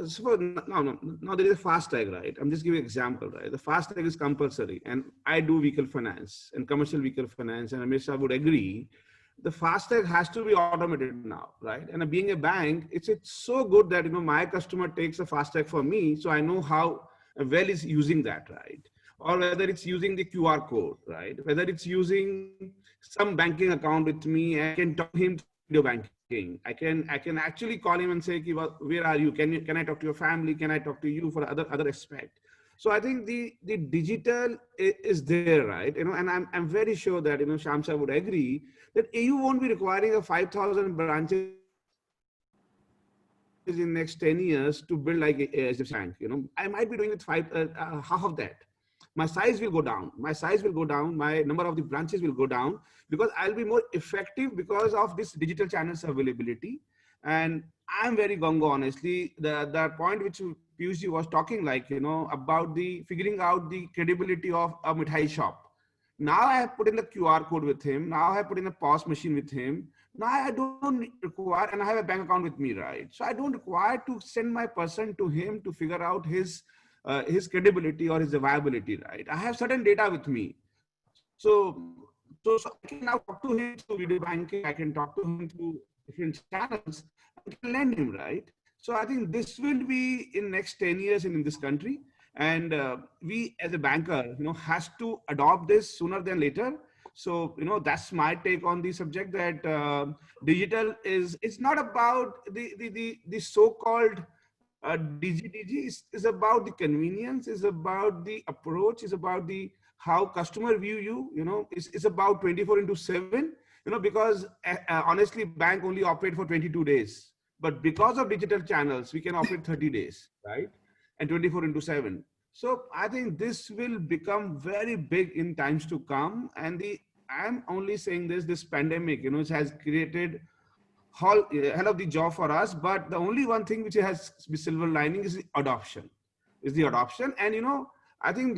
so now there is a fast tag, right? I'm just giving an example, right? The fast tag is compulsory, and I do vehicle finance and commercial vehicle finance, and Amisha would agree, the fast tag has to be automated now, right? And being a bank, it's so good that my customer takes a fast tag for me, so I know how well is using that, right? Or whether it's using the QR code, right? Whether it's using some banking account with me, I can talk to him through banking. I can actually call him and say, where are you? Can I talk to your family? Can I talk to you for other aspect? So I think the digital is there, right? And I'm very sure that Shamsha would agree that AU won't be requiring a 5,000 branches in next 10 years to build like a HDFC Bank. I might be doing it half of that. My size will go down. My number of the branches will go down because I'll be more effective because of this digital channels availability. And I'm very gongo, honestly. The point which Piyush was talking about the figuring out the credibility of a mithai shop. Now I have put in the QR code with him. Now I have put in a POS machine with him. Now I don't require, and I have a bank account with me, right? So I don't require to send my person to him to figure out his credibility or his viability, right? I have certain data with me. So I can now talk to him through video banking. I can talk to him through different channels. I can lend him, right? So I think this will be in next 10 years in this country. And we as a banker, has to adopt this sooner than later. So, that's my take on the subject, that digital it's not about the so-called DG is about the convenience, is about the approach, is about the how customer view you, it's about 24/7, because honestly, bank only operate for 22 days, but because of digital channels, we can operate 30 days, right? And 24/7. So I think this will become very big in times to come. And I'm only saying this pandemic, it has created hell of the job for us. But the only one thing which has the silver lining is the adoption. And I think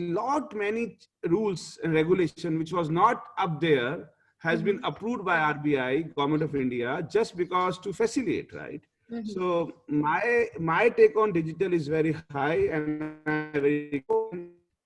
many rules and regulation which was not up there has been approved by RBI, Government of India, just because to facilitate, right? So my take on digital is very high, and I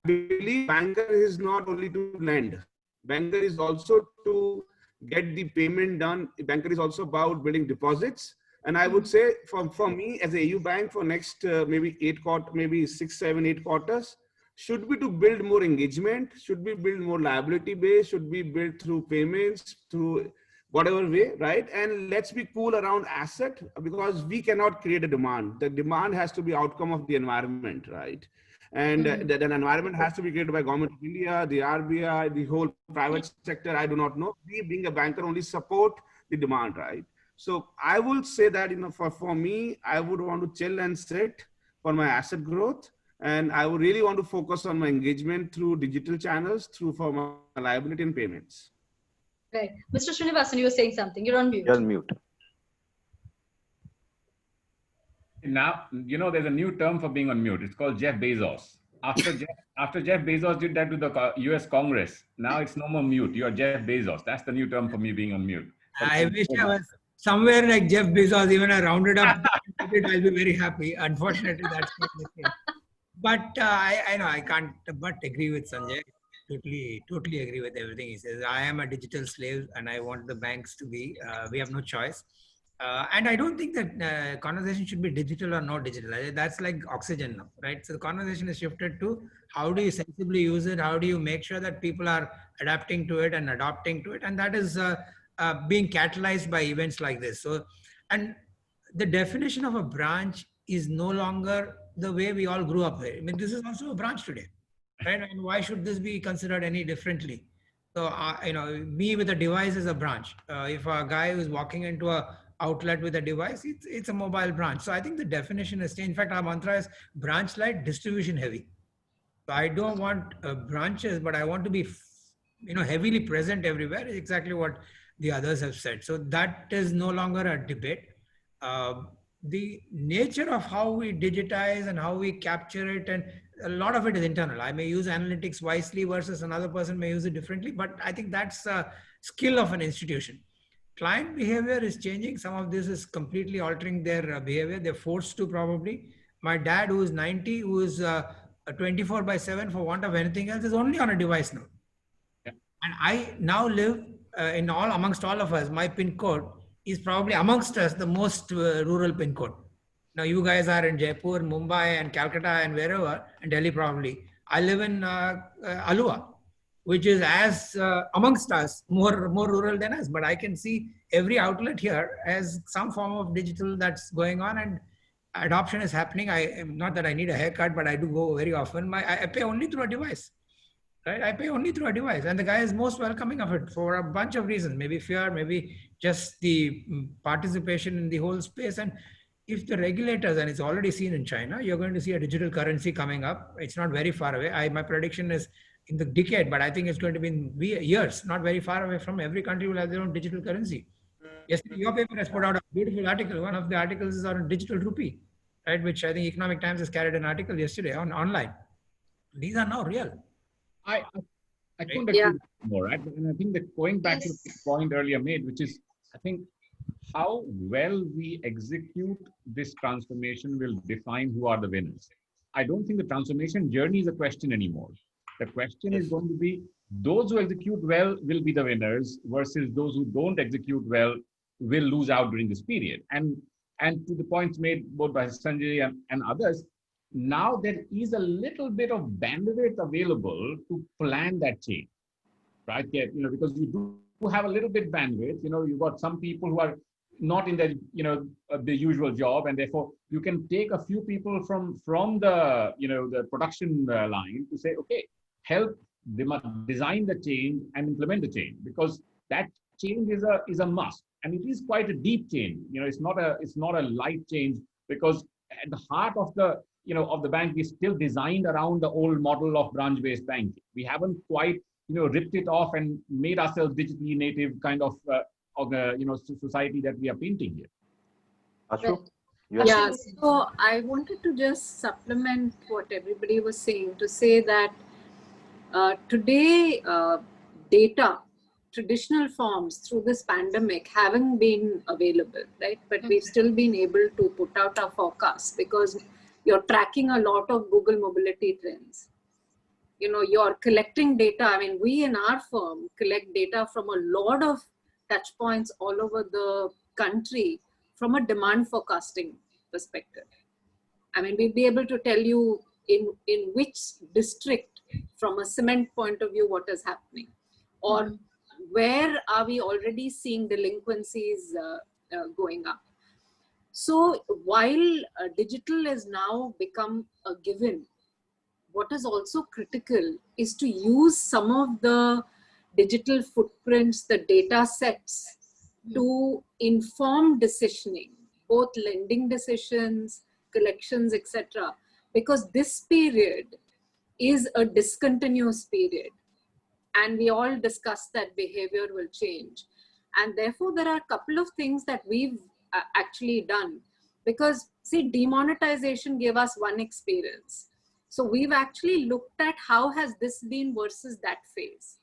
believe banker is not only to lend. Banker is also to get the payment done. Banker is also about building deposits. And I would say for me as a AU bank for next maybe 6, 7, 8 quarters, should be to build more engagement, should be build more liability base, should be built through payments, through whatever way, right? And let's be cool around asset, because we cannot create a demand. The demand has to be outcome of the environment, right? And that an environment has to be created by Government of India, the RBI, the whole private sector. I do not know. We being a banker only support the demand, right? So I will say that, for me, I would want to chill and sit for my asset growth. And I would really want to focus on my engagement through digital channels, for my liability and payments. Right. Mr. Srinivasan, you were saying something. You're on mute. You're on mute. Now, there's a new term for being on mute. It's called Jeff Bezos. After Jeff Bezos did that to the US Congress, now it's no more mute. You're Jeff Bezos. That's the new term for me being on mute. I wish I was somewhere like Jeff Bezos, even I rounded up, I'll be very happy. Unfortunately, that's not the case. But I know I can't but agree with Sanjay. Totally agree with everything he says. I am a digital slave and I want the banks to be. We have no choice. And I don't think that conversation should be digital or not digital. That's like oxygen now, right? So the conversation is shifted to how do you sensibly use it? How do you make sure that people are adapting to it and adopting to it? And that is being catalyzed by events like this. So, and the definition of a branch is no longer the way we all grew up with. I mean, this is also a branch today, right? And why should this be considered any differently? So, me with a device is a branch. If a guy who's walking into a outlet with a device, it's a mobile branch. So I think the definition has changed. In fact, our mantra is branch light, distribution heavy. So I don't want branches, but I want to be, heavily present everywhere. Is exactly what the others have said. So that is no longer a debate. The nature of how we digitize and how we capture it, and a lot of it is internal. I may use analytics wisely versus another person may use it differently, but I think that's a skill of an institution. Client behavior is changing. Some of this is completely altering their behavior. They're forced to probably. My dad, who is 90, who is 24/7 for want of anything else, is only on a device now. Yeah. And I now live amongst all of us. My PIN code is probably amongst us the most rural PIN code. Now you guys are in Jaipur, Mumbai and Calcutta and wherever, and Delhi probably. I live in Alua, which is as amongst us more rural than us. But I can see every outlet here as some form of digital that's going on, and adoption is happening. Not that I need a haircut, but I do go very often. I pay only through a device, right? I pay only through a device, and the guy is most welcoming of it for a bunch of reasons. Maybe fear, maybe just the participation in the whole space. And if the regulators, and it's already seen in China, you're going to see a digital currency coming up. It's not very far away. My prediction is in the decade, but I think it's going to be in years, not very far away from every country will have their own digital currency. Yesterday, your paper has put out a beautiful article. One of the articles is on digital rupee, right? Which I think Economic Times has carried an article yesterday online. These are now real. I couldn't agree more, right? And I think that going back to the point earlier made, which is, I think, how well we execute this transformation will define who are the winners. I don't think the transformation journey is a question anymore. The question is going to be those who execute well will be the winners versus those who don't execute well will lose out during this period. And to the points made both by Sanjay and others, now there is a little bit of bandwidth available to plan that change, right? Because you do have a little bit bandwidth. You've got some people who are not in their, the usual job, and therefore you can take a few people from the, the production line to say, okay, help them design the change and implement the change, because that change is a must, and it is quite a deep change. It's not a light change, because at the heart of the of the bank is still designed around the old model of branch-based banking. We haven't quite, ripped it off and made ourselves digitally native kind of society that we are painting here. Ashok? Yeah, so I wanted to just supplement what everybody was saying to say that today data, traditional forms through this pandemic haven't been available, right? But we've still been able to put out our forecasts because you're tracking a lot of Google mobility trends. You're collecting data. I mean, we in our firm collect data from a lot of touch points all over the country from a demand forecasting perspective. I mean, we'd be able to tell you in which district, from a cement point of view, what is happening, or where are we already seeing delinquencies going up. So while digital has now become a given, what is also critical is to use some of the digital footprints, the data sets, to inform decisioning, both lending decisions, collections, etc. Because this period is a discontinuous period. And we all discussed that behavior will change. And therefore, there are a couple of things that we've actually done. Because, see, demonetization gave us one experience. So we've actually looked at how has this been versus that phase.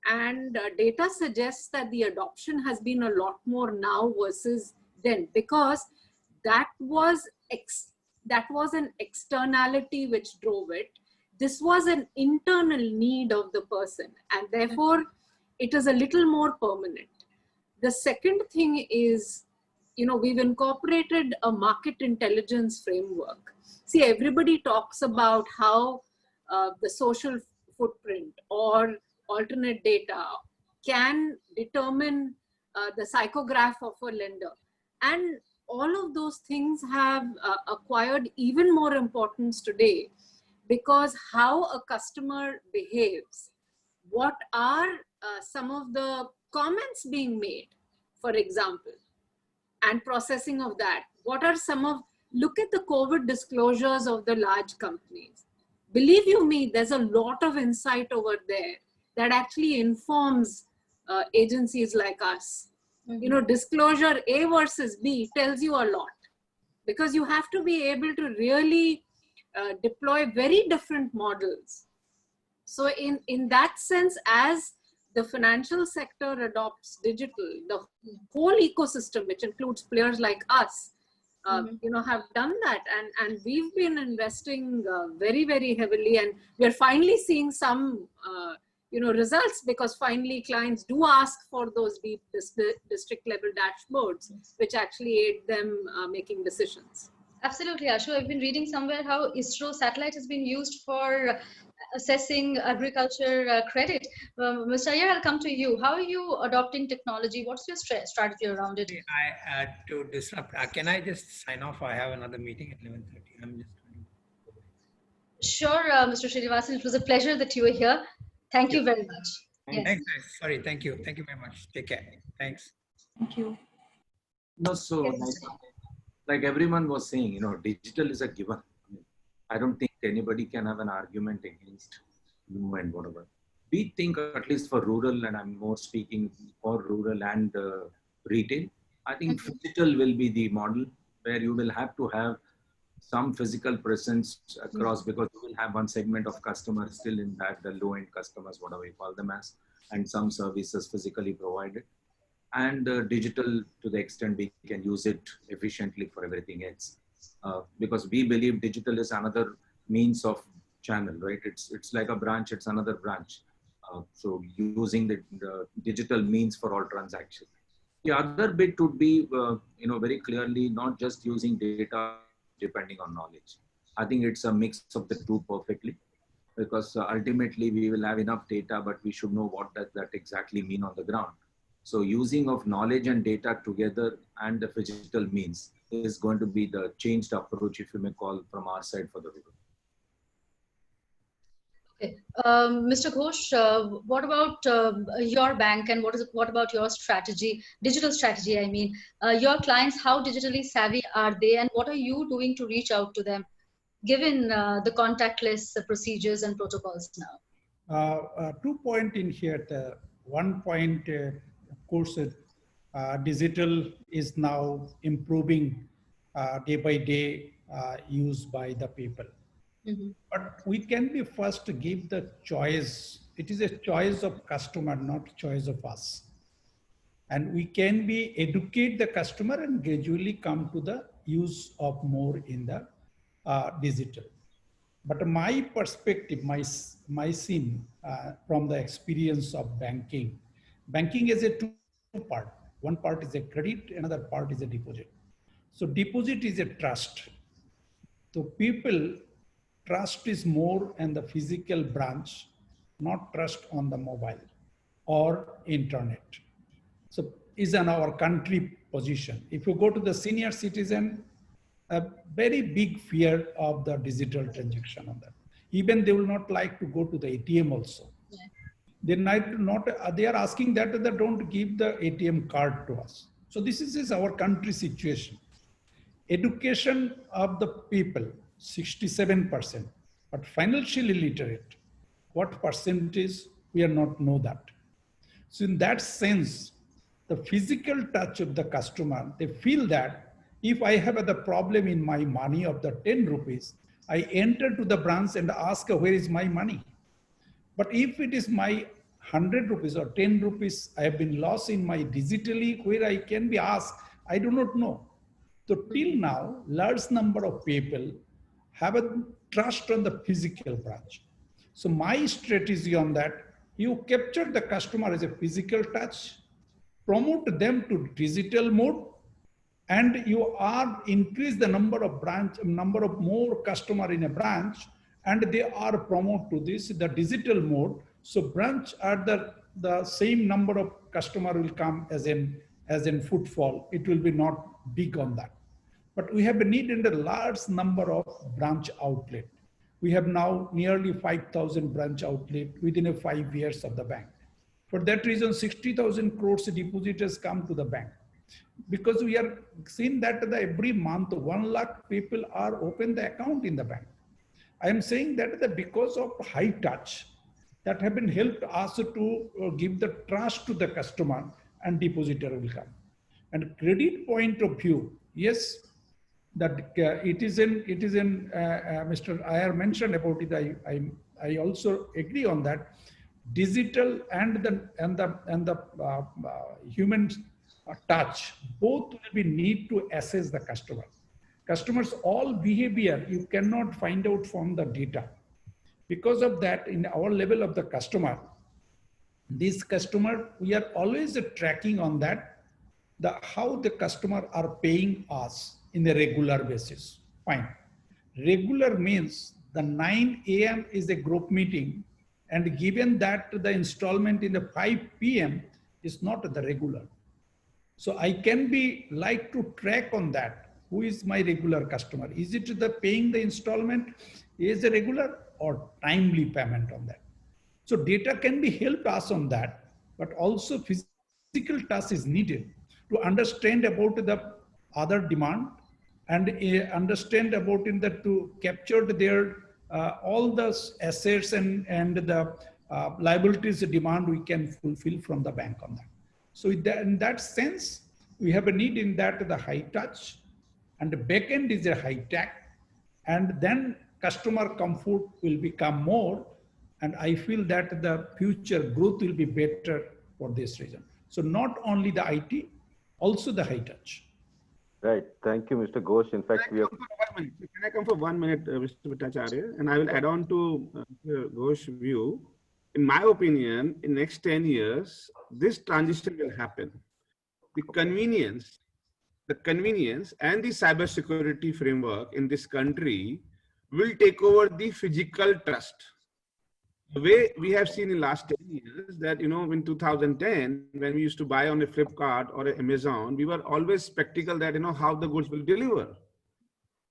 And data suggests that the adoption has been a lot more now versus then, because that was an externality which drove it. This was an internal need of the person, and therefore it is a little more permanent. The second thing is, we've incorporated a market intelligence framework. See, everybody talks about how the social footprint or alternate data can determine the psychograph of a lender. And all of those things have acquired even more importance today, because how a customer behaves, what are some of the comments being made, for example, and processing of that. What are look at the COVID disclosures of the large companies. Believe you me, there's a lot of insight over there that actually informs agencies like us. Disclosure A versus B tells you a lot, because you have to be able to really deploy very different models. So in that sense, as the financial sector adopts digital, the whole ecosystem, which includes players like us, have done that. And we've been investing very, very heavily, and we're finally seeing some results, because finally clients do ask for those deep district level dashboards, which actually aid them making decisions. Absolutely, Ashu. I've been reading somewhere how ISRO satellite has been used for assessing agriculture credit. Mr. Iyer, I'll come to you. How are you adopting technology? What's your strategy around it? I had to disrupt. Can I just sign off? I have another meeting at 11:30. I'm just going to... Sure, Mr. Srinivasan. It was a pleasure that you were here. Thank you very much. Yes. Thanks. Sorry. Thank you. Thank you very much. Take care. Thanks. Thank you. No, so like everyone was saying, digital is a given. I don't think anybody can have an argument against you and whatever. We think, at least for rural, and I'm more speaking for rural and retail, I think digital will be the model where you will have to have some physical presence across, because you will have one segment of customers still in that, the low-end customers, whatever you call them as, and some services physically provided. And digital, to the extent we can use it efficiently for everything else. Because we believe digital is another means of channel, right? It's like a branch, it's another branch. So using the digital means for all transactions. The other bit would be, very clearly not just using data depending on knowledge. I think it's a mix of the two perfectly, because ultimately we will have enough data, but we should know what does that exactly mean on the ground. So using of knowledge and data together and the digital means is going to be the changed approach, if you may call, from our side for the rural. Okay. Mr. Ghosh, what about your bank, and what about your strategy, digital strategy, I mean? Your clients, how digitally savvy are they, and what are you doing to reach out to them? given the contactless procedures and protocols now? 2 points in here. The 1 point, of course, digital is now improving day by day used by the people. But we can be first to give the choice. It is a choice of customer, not choice of us. And we can be educate the customer and gradually come to the use of more in the digital. But my perspective, my scene from the experience of banking is a two part. One part is a credit, another part is a deposit. So deposit is a trust. So people trust is more in the physical branch, not trust on the mobile or internet. So is in our country position. If you go to the senior citizen, a very big fear of the digital transaction on that. Even they will not like to go to the ATM also. They are asking that they don't give the ATM card to us. So this is our country situation. Education of the people, 67%, but financially literate, what percentage, we are not know that. So in that sense, the physical touch of the customer, they feel that if I have the problem in my money of the 10 rupees, I enter to the branch and ask where is my money. But if it is my 100 rupees or 10 rupees, I have been lost in my digitally where I can be asked, I do not know. So till now, large number of people have a trust on the physical branch. So my strategy on that, you capture the customer as a physical touch, promote them to digital mode, and you are increase the number of more customer in a branch, and they are promote to this, the digital mode. So branch at the same number of customer will come as in footfall. It will be not big on that. But we have a need in the large number of branch outlet. We have now nearly 5,000 branch outlet within 5 years of the bank. For that reason, 60,000 crores depositors come to the bank. Because we are seeing that every month, 1 lakh people are open the account in the bank. I am saying that because of high touch, that have been helped us to give the trust to the customer, and depositor will come. And credit point of view, yes, that it is in Mr. Iyer mentioned about it. I also agree on that. Digital and the human touch, both will be need to assess the customer. Customers, all behavior you cannot find out from the data. Because of that, in our level of the customer, this customer, we are always tracking on that, how the customer are paying us in a regular basis. Fine. Regular means the 9 a.m. is a group meeting, and given that the installment in the 5 p.m. is not the regular. So I can be like to track on that. Who is my regular customer? Is it the paying the installment is a regular or timely payment on that? So data can be help us on that, but also physical touch is needed to understand about the other demand and understand about in that to capture their all the assets and the liabilities demand we can fulfill from the bank on that. So in that sense, we have a need in that the high touch, and the back end is a high tech, and then customer comfort will become more. And I feel that the future growth will be better for this reason. So not only the IT, also the high touch. Right. Thank you, Mr. Ghosh. In fact, Can I come for 1 minute, Mr. Bhattacharya? And I will add on to Mr. Ghosh's view. In my opinion, in next 10 years, this transition will happen. The convenience and the cybersecurity framework in this country will take over the physical trust. The way we have seen in last 10 years that, in 2010, when we used to buy on a Flipkart or an Amazon, we were always skeptical that, how the goods will deliver.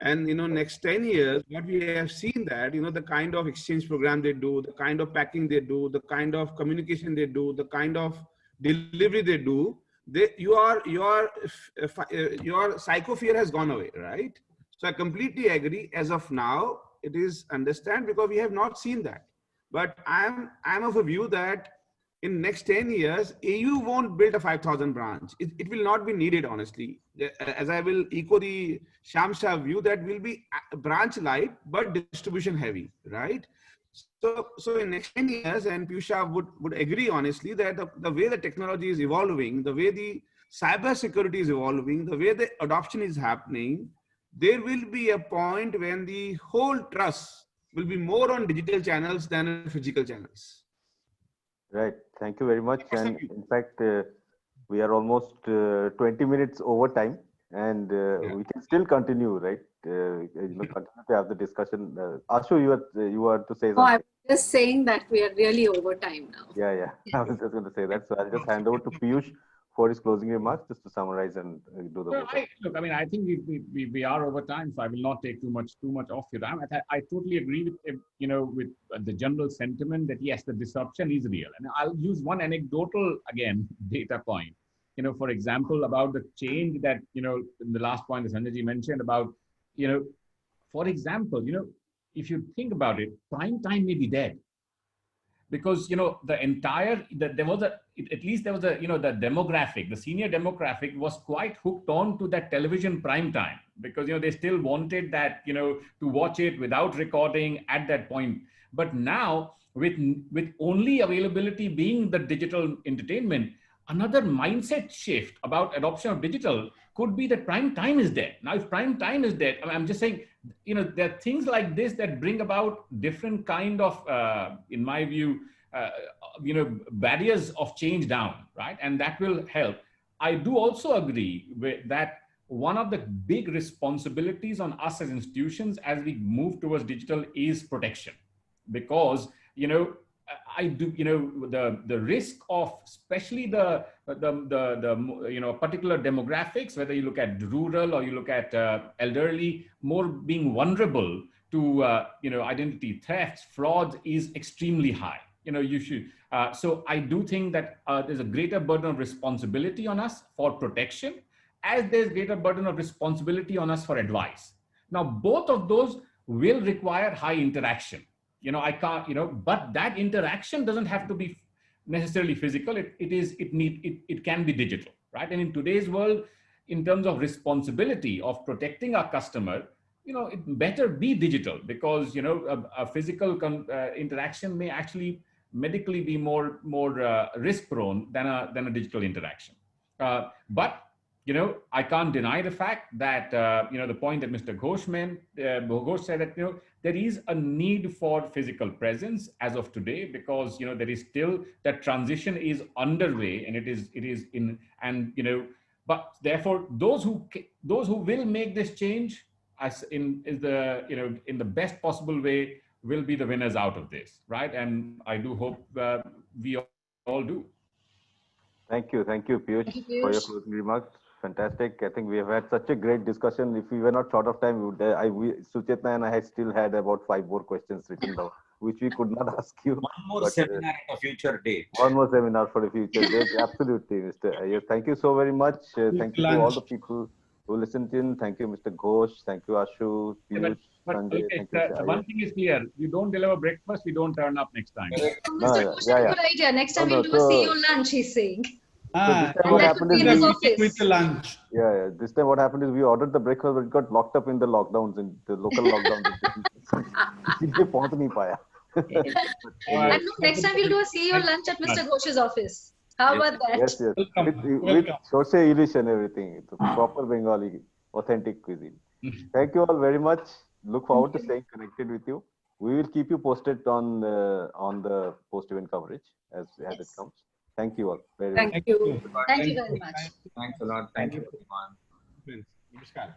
And, next 10 years, what we have seen that, the kind of exchange program they do, the kind of packing they do, the kind of communication they do, the kind of delivery they do, your psycho fear has gone away, right? So I completely agree. As of now, it is understand because we have not seen that. But I'm of a view that in next 10 years, AU won't build a 5,000 branch. It will not be needed, honestly. As I will echo the Shyam Shah view, that will be branch light, but distribution heavy, right? So in next 10 years, and Piyusha would agree, honestly, that the way the technology is evolving, the way the cyber security is evolving, the way the adoption is happening, there will be a point when the whole trust will be more on digital channels than on physical channels. Right. Thank you very much. And in fact, we are almost 20 minutes over time, and we can still continue, right? Continue to have the discussion. Ashu, you are to say something. Oh, I'm just saying that we are really over time now. Yeah. I was just going to say that. So I'll just hand over to Piyush for his closing remarks, just to summarize and do the vote. Look, I mean, I think we are over time, so I will not take too much off your time. I totally agree with with the general sentiment that yes, the disruption is real, and I'll use one anecdotal data point. For example, about the change that in the last point that Sanjay ji mentioned about for example, if you think about it, prime time may be dead. Because the entire there was the demographic, the senior demographic was quite hooked on to that television prime time, because they still wanted that to watch it without recording at that point. But now with only availability being the digital entertainment, another mindset shift about adoption of digital could be that prime time is dead. Now, if prime time is dead, I'm just saying, there are things like this that bring about different kind of, in my view, barriers of change down, right? And that will help. I do also agree with that one of the big responsibilities on us as institutions as we move towards digital is protection, because I do, the risk of especially the particular demographics, whether you look at rural or you look at elderly, more being vulnerable to identity thefts, frauds is extremely high. So I do think that there's a greater burden of responsibility on us for protection, as there's greater burden of responsibility on us for advice. Now, both of those will require high interaction. I can't, but that interaction doesn't have to be necessarily physical. It can be digital, right? And in today's world, in terms of responsibility of protecting our customer, it better be digital, because a physical interaction may actually medically be more risk prone than a digital interaction. But I can't deny the fact that the point that Mr. Ghosh said that there is a need for physical presence as of today, because there is still that transition is underway, and it is in, and but therefore those who will make this change in the best possible way will be the winners out of this, right? And I do hope we all do. Thank you, Piyush, for your closing remarks. Fantastic. I think we have had such a great discussion. If we were not short of time, Suchetna and I still had about 5 more questions written down, which we could not ask you. One more seminar at a future date. One more seminar for a future date. Absolutely, Mr. Iyer. Thank you so very much. Thank you to all the people who listened in. Thank you, Mr. Ghosh. Thank you, Ashu, Piyush, Sanjay. Okay, one thing is clear: you don't deliver breakfast, we don't turn up next time. Mr. Ghosh, good idea. Next time we'll do a CEO lunch, he's saying. So this time what happened is with the lunch. Yeah. This time what happened is we ordered the breakfast, but it got locked up in the lockdowns, in the local lockdowns. इसलिए पहुंच नहीं पाया. And no, next time we'll do a CEO lunch at Mr. Ghosh's office. How about that? Yes. With Shoshe Ilish and everything. It's a proper Bengali, authentic cuisine. Thank you all very much. Look forward to staying connected with you. We will keep you posted on the post-event coverage as it comes. Thank you all very much. Thank you very much. Thanks a lot. Thank you, everyone. Namaskar.